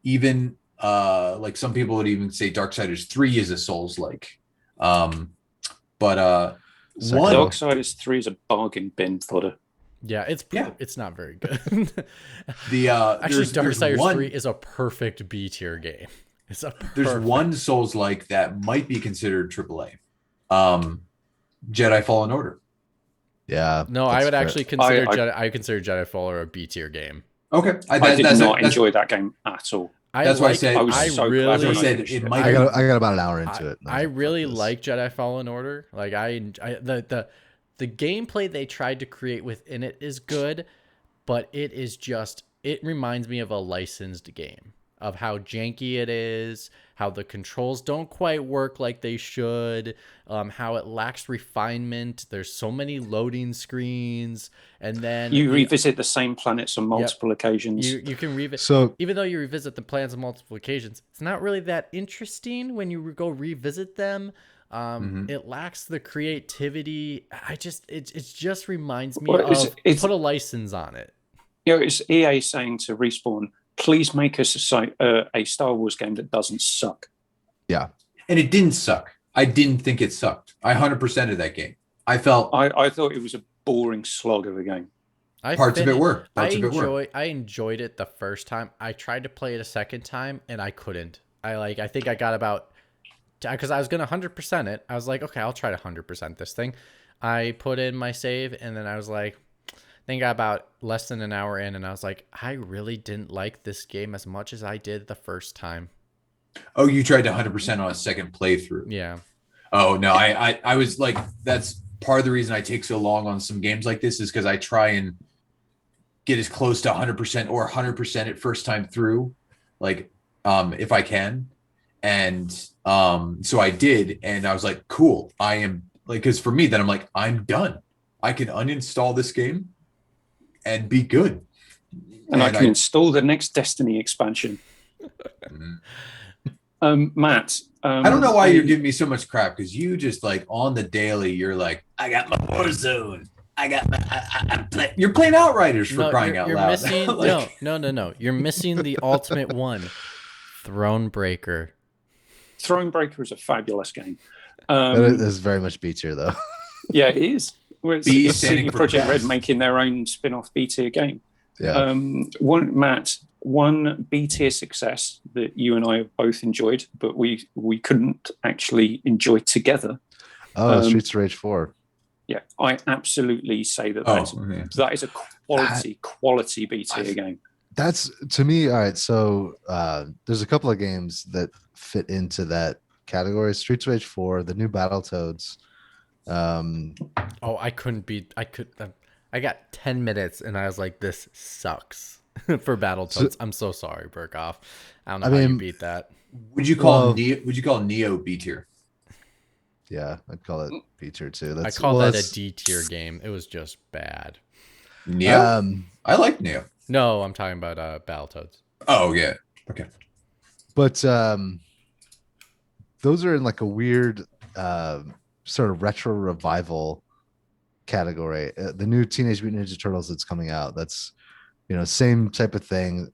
even like some people would even say Darksiders 3 is a Souls-like. Darksiders 3 is a bargain bin fodder. Yeah, it's not very good. Actually, Darksiders 3 is a perfect B tier game. There's one Souls-like that might be considered AAA. Jedi Fallen Order. Yeah. No, I would actually consider I consider Jedi Fallen a B tier game. Okay, I did not enjoy that game at all. That's why I said I was I so really- glad when I said finished it it. might- I got about an hour into it. and I was like, really "Fuck this." like Jedi Fallen Order. Like the gameplay they tried to create within it is good, but it reminds me of a licensed game, of how janky it is, how the controls don't quite work like they should, how it lacks refinement. There's so many loading screens, and then You revisit the same planets on multiple occasions. you can revisit. So Even though you revisit the planets on multiple occasions, it's not really that interesting when you go revisit them. It lacks the creativity. It just reminds me Well, of it's- put a license on it. It's EA saying to Respawn, please make us a Star Wars game that doesn't suck. yeah, And it didn't suck. I didn't think it sucked. I 100% of that game. I felt I thought it was a boring slog of a game. parts of it were. Parts of it were. I enjoyed it the first time. I tried to play it a second time and I couldn't. I think I got about, because I was gonna 100% it. I was like, okay, I'll try to 100% this thing. I put in my save and then I was like, I think I got about less than an hour in, and I was like, I really didn't like this game as much as I did the first time. Oh, you tried to 100% on a second playthrough. Yeah. Oh no, I was like, that's part of the reason I take so long on some games like this is because I try and get as close to 100% or 100% it first time through, like if I can. And so I did, and I was like, cool. I am like, because for me, then I'm like, I'm done. I can uninstall this game and be good. And I can install the next Destiny expansion. Matt, I don't know why you're giving me so much crap, because you just like on the daily, you're like, I got my Warzone. I got my. You're playing Outriders for crying out you're loud. Missing, Like- no. You're missing the ultimate one, Thronebreaker. Thronebreaker is a fabulous game. that is very much B tier though. Yeah, it is. Well, it's B it's standing CD for Projekt Red best. making their own spin-off B tier game. Yeah, One B tier success that you and I have both enjoyed, but we couldn't actually enjoy together. Streets of Rage 4. Yeah, I absolutely say that yeah. that is a quality B tier game. That's to me. All right, so there's a couple of games that fit into that category. Streets of Rage 4, the new Battletoads. Oh, I got 10 minutes and I was like, this sucks for Battletoads. I'm so sorry, Burkoff. I don't know how you beat that. Would you call Neo B tier? Yeah, I'd call it B tier too. I call that a D tier game. It was just bad. Neo. I like Neo. No, I'm talking about Battletoads. Oh yeah. Okay. But those are in like a weird sort of retro revival category. The new Teenage Mutant Ninja Turtles that's coming out, that's same type of thing.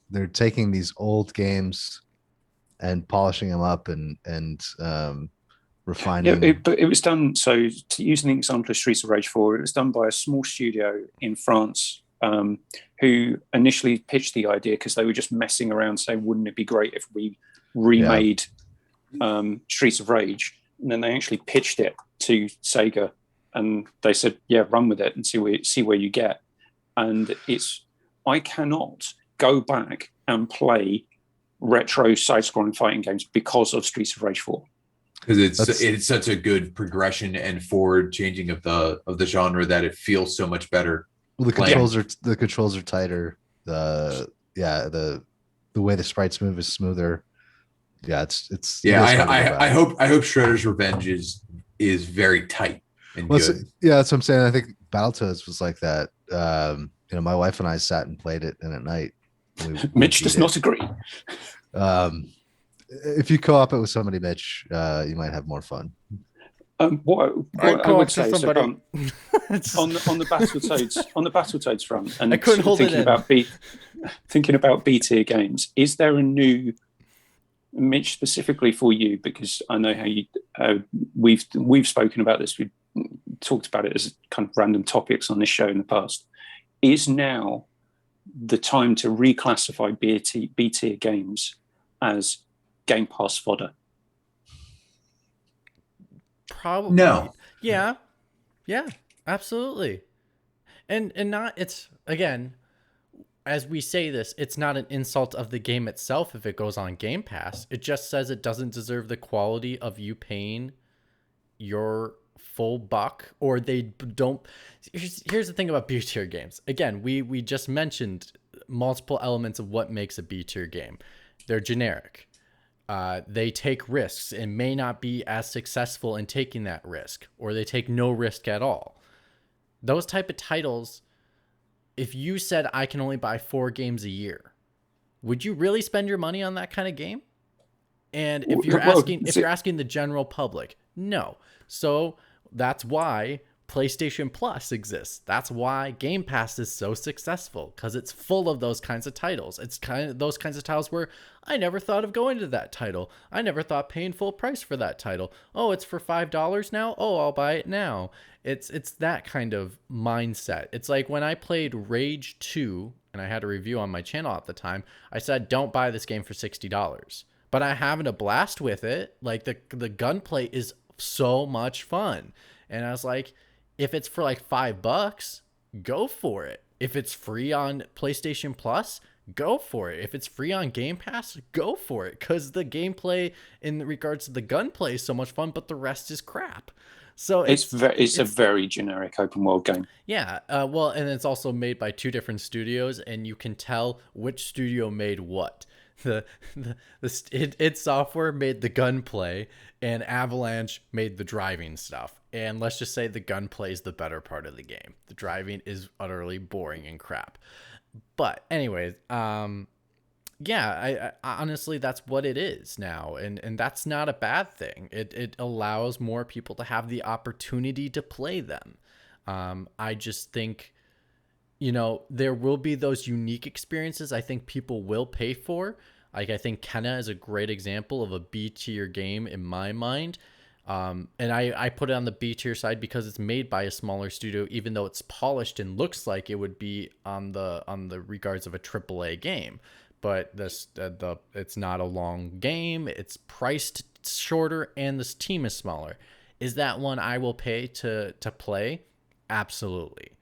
They're taking these old games and polishing them up and refining. Yeah, but it was done. So to use an example of Streets of Rage 4, it was done by a small studio in France who initially pitched the idea because they were just messing around saying, wouldn't it be great if we remade Streets of Rage? And then they actually pitched it to Sega and they said, yeah, run with it and see where you get. And I cannot go back and play retro side-scrolling fighting games because of Streets of Rage 4. Because it's such a good progression and forward changing of the genre that it feels so much better. Well, the controls are tighter. The way the sprites move is smoother. Yeah, it's I hope Shredder's Revenge is very tight and good. Yeah, that's what I'm saying. I think Battletoads was like that. My wife and I sat and played it, and at night Mitch does not agree. If you co-op it with somebody, Mitch, you might have more fun. What I would say is somebody. on the Battletoads front, and I couldn't hold it in. Thinking about B tier games, is there a new, Mitch, specifically for you, because I know how you we've spoken about this, we've talked about it as kind of random topics on this show in the past. Is now the time to reclassify B tier games as Game Pass fodder? Probably. No. Yeah, absolutely. And not, it's, again, as we say this, it's not an insult of the game itself if it goes on Game Pass. It just says it doesn't deserve the quality of you paying your full buck, or they don't. Here's the thing about B tier games. Again, we just mentioned multiple elements of what makes a B tier game. They're generic. They take risks and may not be as successful in taking that risk, or they take no risk at all. Those type of titles, if you said I can only buy 4 games a year, would you really spend your money on that kind of game? And if you're asking the general public, no. So that's why PlayStation Plus exists. That's why Game Pass is so successful, because it's full of those kinds of titles. It's kind of those kinds of titles where I never thought of going to that title. I never thought paying full price for that title. Oh, it's for $5 now? Oh, I'll buy it now. It's that kind of mindset. It's like when I played Rage 2, and I had a review on my channel at the time, I said, don't buy this game for $60. But I'm having a blast with it. Like the gunplay is so much fun. And I was like, if it's for like $5, go for it. If it's free on PlayStation Plus, go for it. If it's free on Game Pass, go for it. Because the gameplay in regards to the gunplay is so much fun, but the rest is crap. So it's a very generic open world game. Yeah. Well, and it's also made by 2 different studios, and you can tell which studio made what. id Software made the gunplay, and Avalanche made the driving stuff. And let's just say the gunplay is the better part of the game. The driving is utterly boring and crap. But anyways, yeah, I honestly, that's what it is now, and that's not a bad thing. It allows more people to have the opportunity to play them. I just think, there will be those unique experiences I think people will pay for. Like, I think Kenna is a great example of a B tier game in my mind. And I put it on the B tier side because it's made by a smaller studio, even though it's polished and looks like it would be on the regards of a AAA game. But it's not a long game. It's priced shorter, and this team is smaller. Is that one I will pay to play? Absolutely.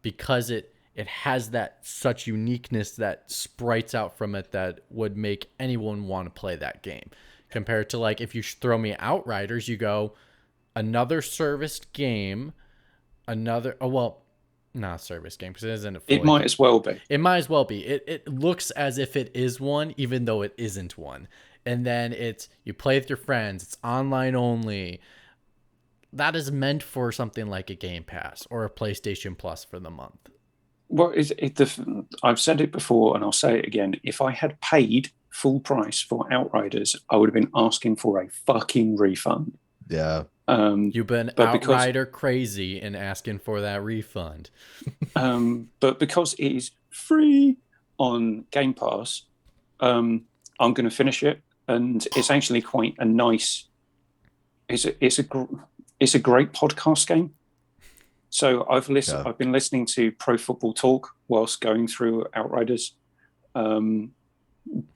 Because it has that such uniqueness that sprites out from it that would make anyone want to play that game. Compared to, like, if you throw me Outriders, you go another serviced game, not a service game because it isn't. It might as well be. It might as well be. It looks as if it is one, even though it isn't one. And then you play with your friends. It's online only. That is meant for something like a Game Pass or a PlayStation Plus for the month. Well, I've said it before, and I'll say it again. If I had paid full price for Outriders, I would have been asking for a fucking refund. Yeah. You've been Outrider crazy and asking for that refund. But because it is free on Game Pass, I'm going to finish it, and it's actually quite a nice. It's a great podcast game. So I've been listening to Pro Football Talk whilst going through Outriders,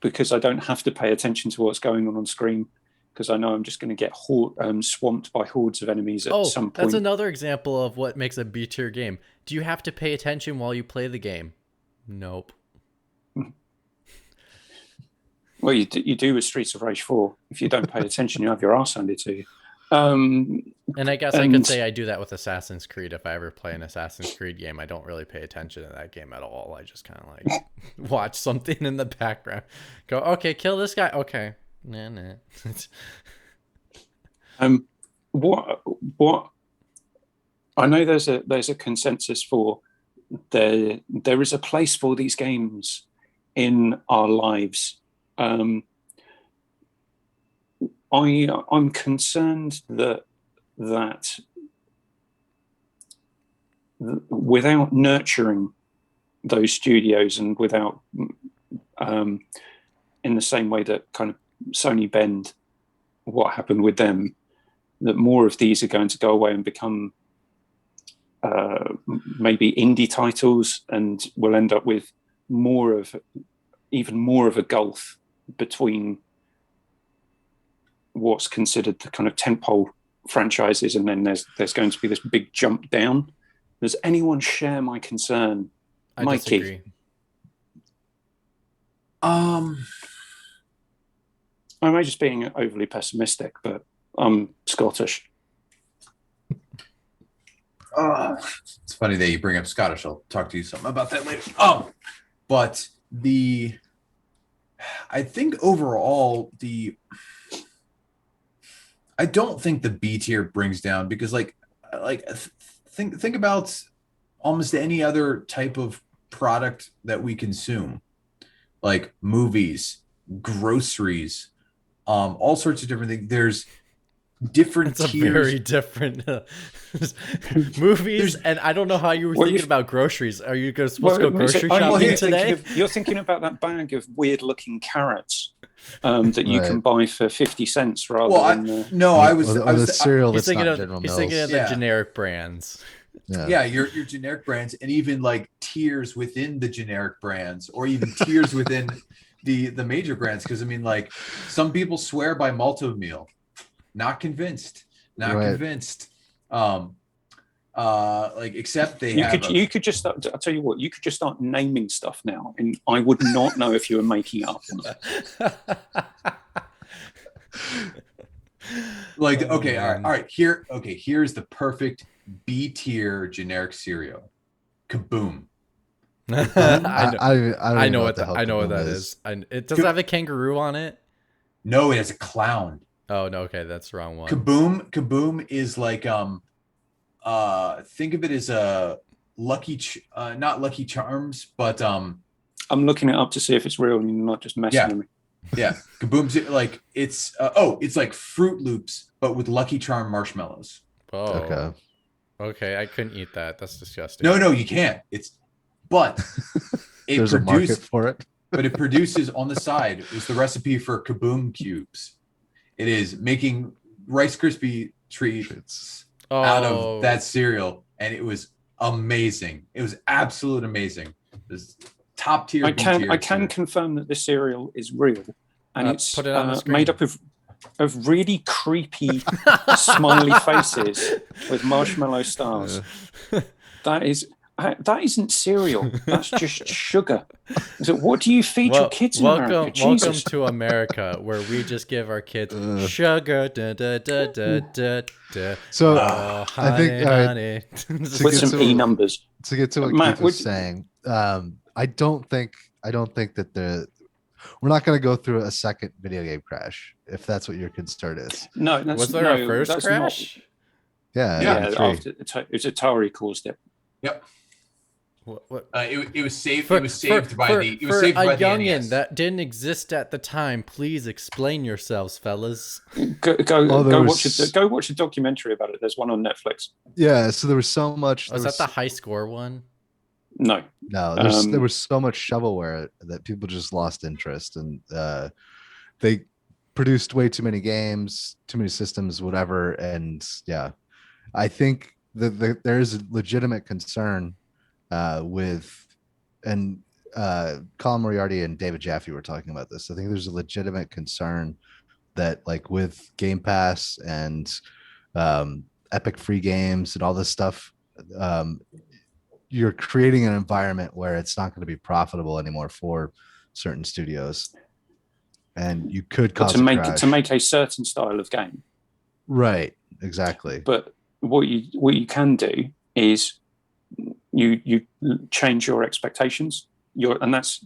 because I don't have to pay attention to what's going on screen, because I know I'm just going to get swamped by hordes of enemies at some point. That's another example of what makes a B tier game. Do you have to pay attention while you play the game? Nope. Well, you do with Streets of Rage 4. If you don't pay attention, you have your arse handed to you. And I guess I could say I do that with Assassin's Creed. If I ever play an Assassin's Creed game, I don't really pay attention to that game at all. I just kind of like watch something in the background. Go, okay, kill this guy. Okay. Nah. What I know there's a consensus for there is a place for these games in our lives. I'm concerned that without nurturing those studios and without in the same way that kind of Sony bend what happened with them, that more of these are going to go away and become maybe indie titles, and we'll end up with even more of a gulf between what's considered the kind of tentpole franchises, and then there's going to be this big jump down. Does anyone share my concern, I Mikey? disagree. Um, I may just being overly pessimistic, but I'm Scottish. it's funny that you bring up Scottish. I'll talk to you something about that later. But I think overall I don't think the B tier brings down because think about almost any other type of product that we consume, like movies, groceries, all sorts of different things. There's different It's a tiers. very different movies, and I don't know how you were thinking about groceries. Are you supposed to go grocery shopping today? You're thinking about that bag of weird-looking carrots that you can buy for 50 cents rather than. I was the cereal. He's thinking of Mills. the generic brands. Yeah, your generic brands, and even like tiers within the generic brands, or even tiers within the major brands. Because I mean, like some people swear by malto meal. Not convinced. Convinced. Except you could just start, I'll tell you what, you could just start naming stuff now, and I would not know if you were making it up or not. All right. Here's the perfect B tier generic cereal. Kaboom. I know what that is. It does have a kangaroo on it. No, it has a clown. Oh no, okay, that's the wrong one. Kaboom is like think of it as a not Lucky Charms, but I'm looking it up to see if it's real and you're not just messing with me. Yeah, Kaboom's like it's like Fruit Loops but with Lucky Charm marshmallows. Oh. Okay, I couldn't eat that. That's disgusting. No, you can't. There's a market for it. But it produces on the side is the recipe for Kaboom cubes. It is making Rice Krispie treats out of that cereal, and it was amazing. It was absolute amazing. This top tier. I can confirm that this cereal is real, and it's made up of really creepy smiley faces with marshmallow stars. That isn't cereal. That's just sugar. So what do you feed your kids in America? Welcome to America, where we just give our kids sugar. So I think with some E numbers. To get to what Matt was saying, I don't think that we're not going to go through a second video game crash if that's what your concern is. No, was there a first crash? Yeah. After Atari caused it. Yep. What? It was saved. It was saved by the youngin NES. that didn't exist at the time. Please explain yourselves, fellas. Go watch a documentary about it. There's one on Netflix. Yeah. So there was so much. Was that the high score one? No. There was so much shovelware that people just lost interest, and they produced way too many games, too many systems, whatever. And yeah, I think that there is a legitimate concern Colin Moriarty and David Jaffe were talking about this. I think there's a legitimate concern that, like, with Game Pass and Epic free games and all this stuff, you're creating an environment where it's not going to be profitable anymore for certain studios, and you could cause to make a certain style of game. Right. Exactly. But what you can do is you change your expectations. And that's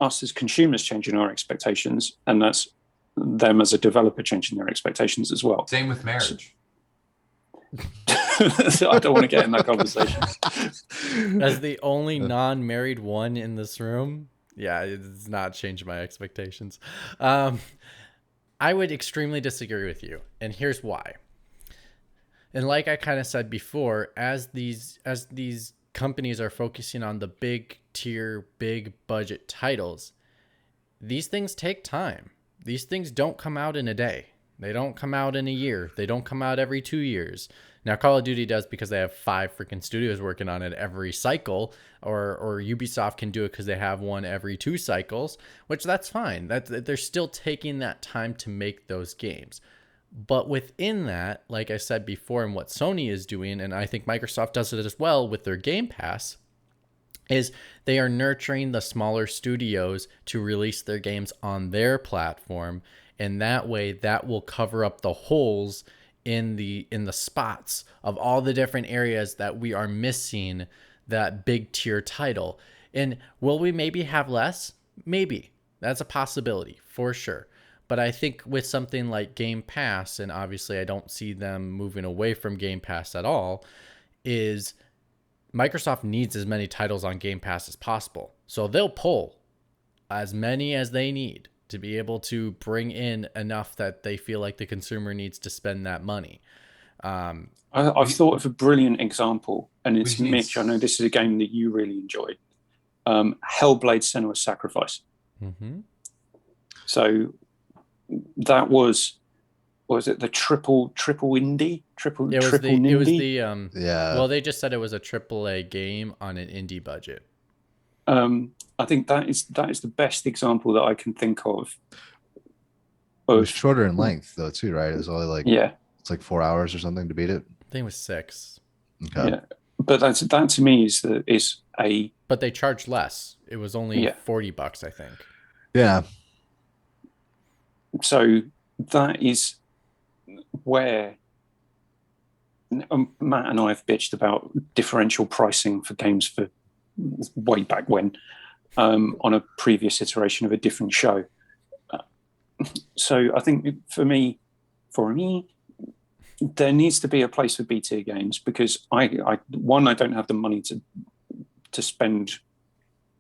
us as consumers changing our expectations, and that's them as a developer changing their expectations as well. Same with marriage. So I don't want to get in that conversation. As the only non-married one in this room, yeah, it's not changed my expectations. I would extremely disagree with you, and here's why. And like I kind of said before, as these companies are focusing on the big tier, big budget titles, these things take time. These things don't come out in a day. They don't come out in a year. They don't come out every 2 years. Now, Call of Duty does because they have 5 freaking studios working on it every cycle, or Ubisoft can do it because they have one every 2 cycles, which that's fine. They're still taking that time to make those games. But within that, like I said before, and what Sony is doing, and I think Microsoft does it as well with their Game Pass, is they are nurturing the smaller studios to release their games on their platform, and that way that will cover up the holes in the spots of all the different areas that we are missing that big tier title. And will we maybe have less? Maybe. That's a possibility for sure. But I think with something like Game Pass, and obviously I don't see them moving away from Game Pass at all, is Microsoft needs as many titles on Game Pass as possible. So they'll pull as many as they need to be able to bring in enough that they feel like the consumer needs to spend that money. I've thought of a brilliant example, and it's We- Mitch. I know this is a game that you really enjoyed. Hellblade: Senua's Sacrifice. Mm-hmm. So that was it the triple indie? Triple It was nindy? Yeah. Well, they just said it was a AAA game on an indie budget. I think that is the best example that I can think of. It was shorter in length though too, right? It was only like Yeah, it's like 4 hours or something to beat it. I think it was 6. Okay. yeah. But that to me is a But they charged less. It was only Yeah. $40, I think. Yeah. so that is where Matt and I have bitched about differential pricing for games for way back when, on a previous iteration of a different show. So I think for me, there needs to be a place for B-tier games, because I don't have the money to spend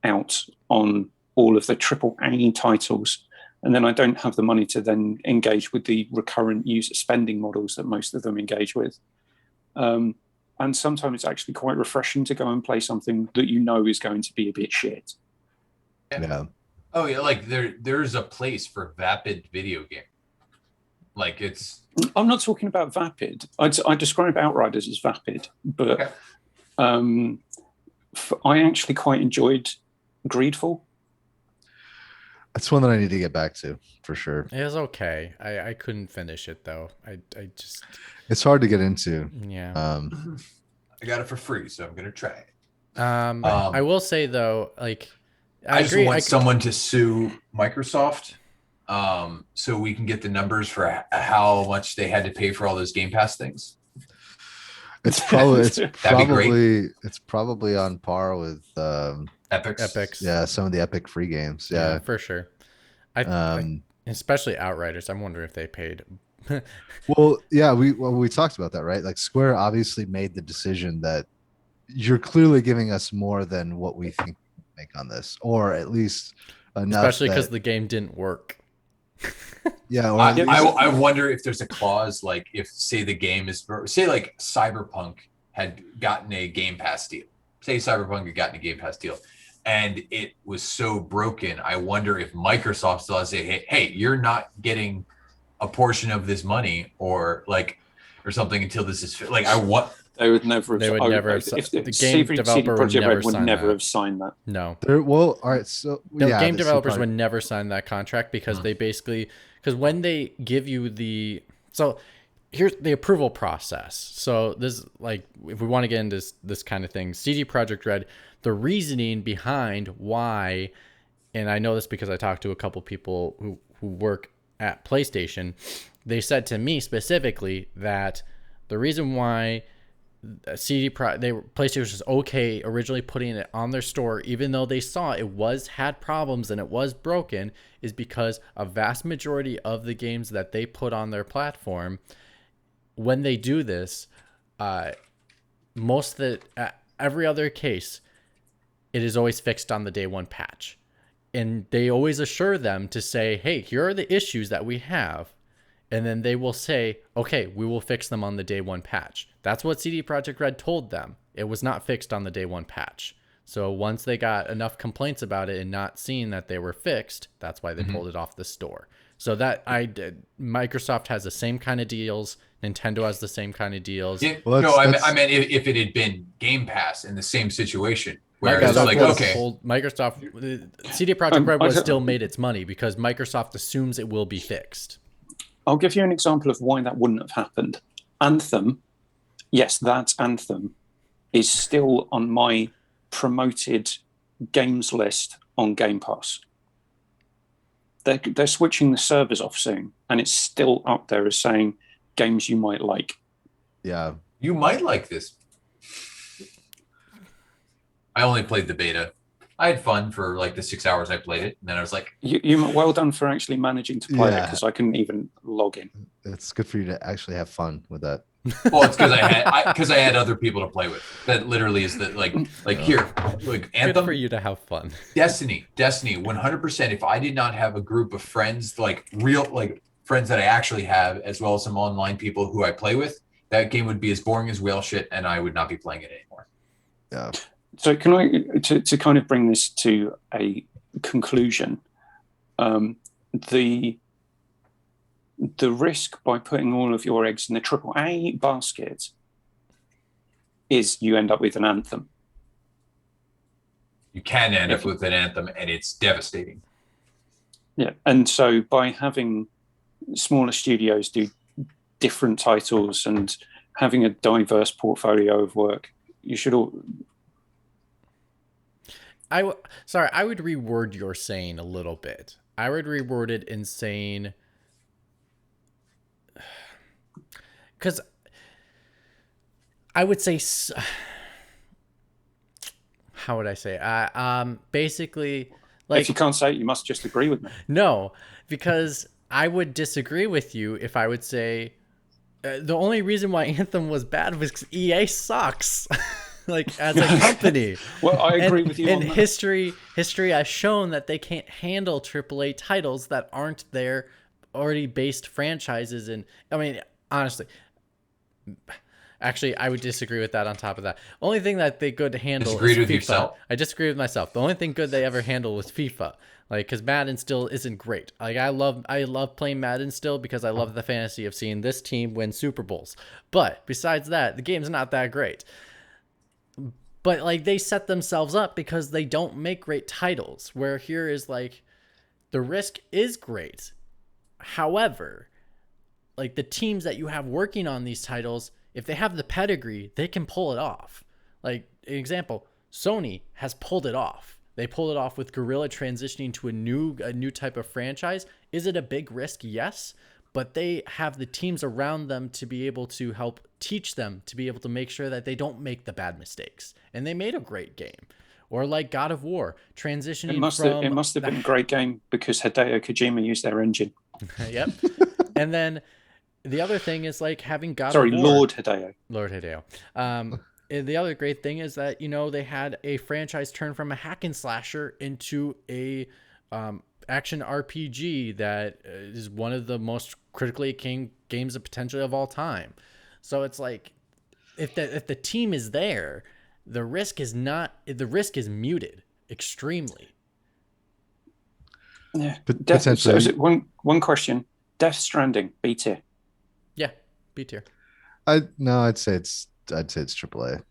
out on all of the AAA titles, and then I don't have the money to then engage with the recurrent user spending models that most of them engage with. And sometimes it's actually quite refreshing to go and play something that you know is going to be a bit shit. Yeah. Oh yeah, like there's a place for vapid video game. Like it's I'm not talking about vapid. I describe Outriders as vapid, but okay. I actually quite enjoyed Greedfall. That's one that I need to get back to for sure. It was okay. I couldn't finish it though. I just It's hard to get into. yeah. I got it for free, so I'm gonna try it. I will say though, like I just agree. want someone to sue Microsoft, so we can get the numbers for how much they had to pay for all those Game Pass things. It's probably be it's probably on par with Epics. yeah, some of the Epic free games. Yeah. for sure. Especially Outriders. I'm wondering if they paid. Well, yeah, we talked about that, right? Like Square obviously made the decision that you're clearly giving us more than what we think we can make on this, or at least enough. Especially because the game didn't work. Yeah, or I wonder if there's a clause like if say the game is say like Cyberpunk had gotten a Game Pass deal. Say Cyberpunk had gotten a Game Pass deal, and it was so broken. I wonder if Microsoft still has to say, hey, you're not getting a portion of this money or something until this is like They would never have. They would never have. If The CD game developer would never have signed that. No. well, all right. So The yeah, game this developers probably- would never sign that contract because they basically when they give you here's the approval process. So this like if we want to get into this kind of thing, CD Projekt Red, the reasoning behind why, and I know this because I talked to a couple people who work at PlayStation, they said to me specifically that the reason why PlayStation was okay originally putting it on their store, even though they saw it had problems and it was broken, is because a vast majority of the games that they put on their platform, when they do this, every other case, it is always fixed on the day one patch. And they always assure them to say, hey, here are the issues that we have. And then they will say, okay, we will fix them on the day one patch. That's what CD Projekt Red told them. It was not fixed on the day one patch. So once they got enough complaints about it and not seeing that they were fixed, that's why they pulled it off the store. So Microsoft has the same kind of deals. Nintendo has the same kind of deals. Yeah, Well, no, that's- I meant if it had been Game Pass in the same situation where it's Microsoft like was okay, CD Projekt Red was still made its money because Microsoft assumes it will be fixed. I'll give you an example of why that wouldn't have happened. Anthem, yes, that Anthem is still on my promoted games list on Game Pass. They're switching the servers off soon, and it's still up there as saying games you might like. Yeah. You might like this. I only played the beta. I had fun for like the 6 hours I played it, and then I was like, You well done for actually managing to play it, because I couldn't even log in. It's good for you to actually have fun with that. well, it's because I had other people to play with. That literally is the like here, like Anthem. Good for you to have fun. Destiny, 100%. If I did not have a group of friends, like real, like friends that I actually have, as well as some online people who I play with, that game would be as boring as whale shit, and I would not be playing it anymore. Yeah. So can I, to kind of bring this to a conclusion, the risk by putting all of your eggs in the AAA basket is you end up with an Anthem. You can end up with an Anthem, and it's devastating. Yeah, and so by having smaller studios do different titles and having a diverse portfolio of work, you should all... I would reword your saying a little bit. I would reword it in saying, because I would say, how would I say? Basically, like, if you can't say it, you must just agree with me. No, because I would disagree with you if I would say the only reason why Anthem was bad was because EA sucks. Like, as a company. Well, I agree with you. And history has shown that they can't handle AAA titles that aren't their already based franchises. And I mean, honestly, actually, I would disagree with that. On top of that, only thing that they could handle Disagreed is with FIFA. yourself? I disagree with myself. The only thing good they ever handled was FIFA. Like, because Madden still isn't great. Like, I love playing Madden still because I love the fantasy of seeing this team win Super Bowls. But besides that, the game's not that great. But, like, they set themselves up because they don't make great titles, where here is, like, the risk is great. However, like, the teams that you have working on these titles, if they have the pedigree, they can pull it off. Like, an example, Sony has pulled it off. They pulled it off with Guerrilla transitioning to a new type of franchise. Is it a big risk? Yes. But they have the teams around them to be able to help teach them to be able to make sure that they don't make the bad mistakes. And they made a great game. Or like God of War, transitioning it must have been a great game because Hideo Kojima used their engine. Yep. And then the other thing is like having God of War. Lord Hideo. Lord Hideo. The other great thing is that, you know, they had a franchise turn from a hack and slasher into a action RPG that is one of the most critically acclaimed games of potentially of all time. So it's like, if the team is there, the risk is muted extremely. Yeah, potentially. So one question: Death Stranding, B tier. Yeah, B tier. I'd say it's AAA.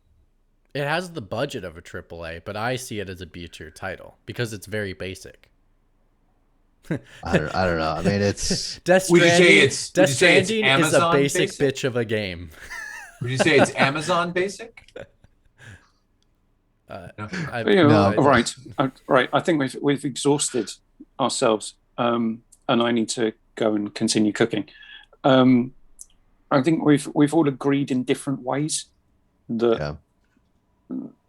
It has the budget of a AAA, but I see it as a B tier title because it's very basic. I don't know. I mean, it's Death Stranding is Amazon a basic bitch of a game. Would you say it's Amazon basic? Right. I think we've exhausted ourselves, and I need to go and continue cooking. I think we've all agreed in different ways that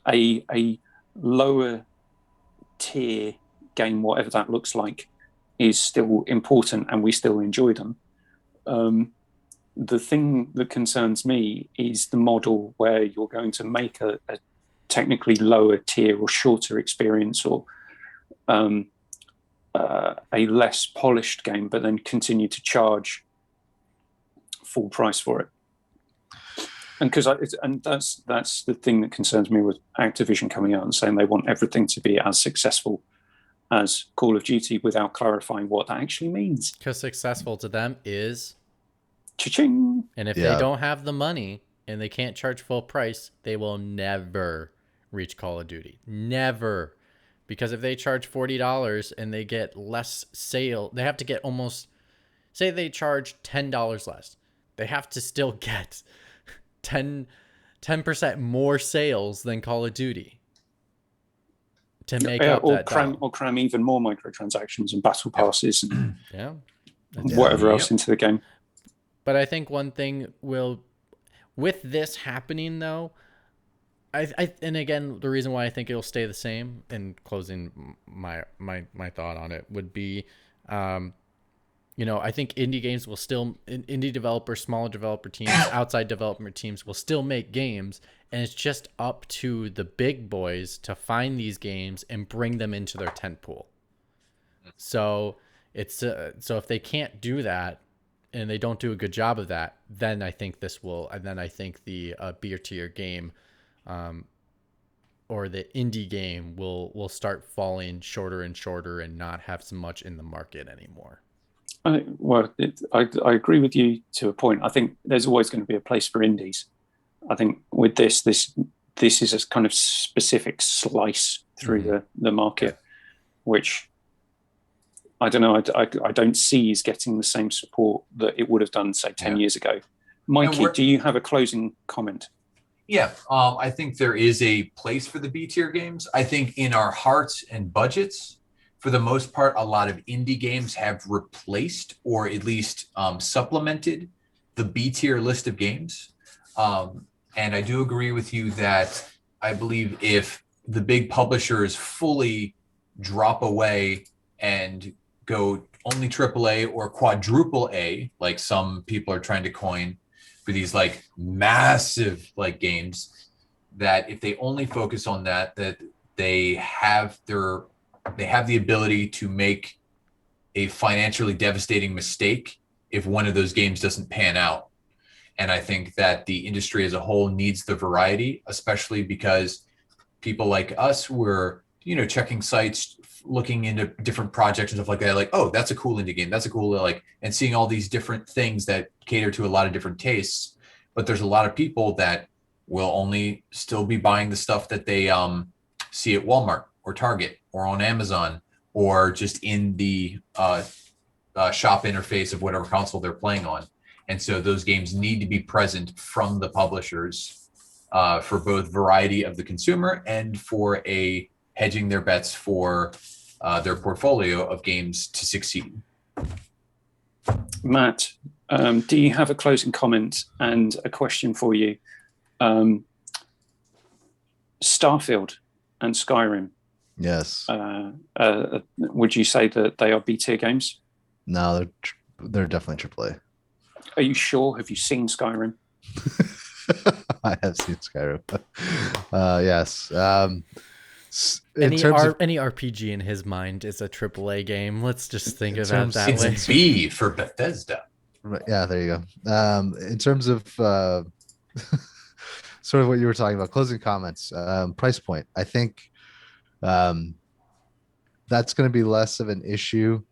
a lower tier game, whatever that looks like, is still important, and we still enjoy them. The thing that concerns me is the model where you're going to make a technically lower tier or shorter experience, or a less polished game, but then continue to charge full price for it. And that's the thing that concerns me with Activision coming out and saying they want everything to be as successful as Call of Duty without clarifying what that actually means. Because successful to them is cha-ching. And if they don't have the money and they can't charge full price, they will never reach Call of Duty. Never. Because if they charge $40 and they get less sale, they have to get almost, say they charge $10 less. They have to still get 10% more sales than Call of Duty. to make up or that cram dollar. or cram even more microtransactions and battle passes and Yeah. whatever else into the game. But I think one thing with this happening though, and again, the reason why I think it'll stay the same, in closing my thought on it would be, I think indie developers, smaller developer teams, outside development teams will still make games, and it's just up to the big boys to find these games and bring them into their tent pool. So so if they can't do that, and they don't do a good job of that, then I think the beer tier game, or the indie game will start falling shorter and shorter and not have so much in the market anymore. I agree with you to a point. I think there's always going to be a place for indies. I think with this is a kind of specific slice through the market, which I don't know. I don't see is getting the same support that it would have done, say, 10 years ago. Mikey, do you have a closing comment? Yeah, I think there is a place for the B tier games. I think in our hearts and budgets, for the most part, a lot of indie games have replaced or at least supplemented the B tier list of games. And I do agree with you that I believe if the big publishers fully drop away and go only AAA or quadruple A, like some people are trying to coin for these like massive like games, that if they only focus on that they have the ability to make a financially devastating mistake if one of those games doesn't pan out. And I think that the industry as a whole needs the variety, especially because people like us were, checking sites, looking into different projects and stuff like that. Like, oh, that's a cool indie game. That's a cool, and seeing all these different things that cater to a lot of different tastes. But there's a lot of people that will only still be buying the stuff that they see at Walmart or Target or on Amazon or just in the shop interface of whatever console they're playing on. And so those games need to be present from the publishers for both variety of the consumer and for hedging their bets for their portfolio of games to succeed. Matt, do you have a closing comment and a question for you? Starfield and Skyrim. Yes. Would you say that they are B tier games? No, they're definitely AAA. Are you sure? Have you seen Skyrim? I have seen Skyrim. Yes. Any RPG in his mind is a AAA game. Let's just think of it that way. It's B for Bethesda. Right, yeah, there you go. In terms of sort of what you were talking about, closing comments, price point, I think that's going to be less of an issue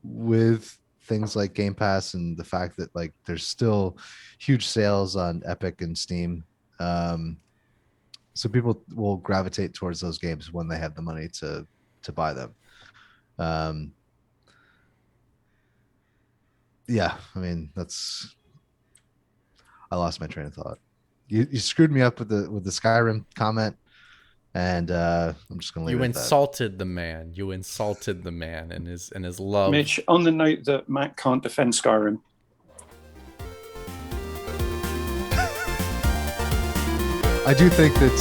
with things like Game Pass and the fact that like there's still huge sales on Epic and Steam. So people will gravitate towards those games when they have the money to buy them. Yeah, I mean I lost my train of thought. You screwed me up with the Skyrim comment, and I'm just gonna leave you it insulted the man. You insulted the man and his love. Mitch, on the note that Matt can't defend Skyrim. I do think that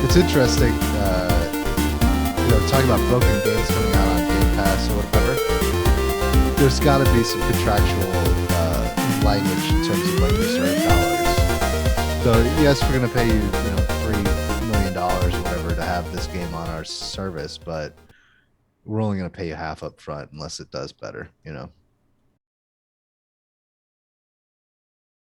it's interesting, talking about broken games coming out on Game Pass or whatever. There's got to be some contractual language in terms of like certain dollars. So yes, we're going to pay you, $3 million or whatever to have this game on our service, but we're only going to pay you half up front unless it does better,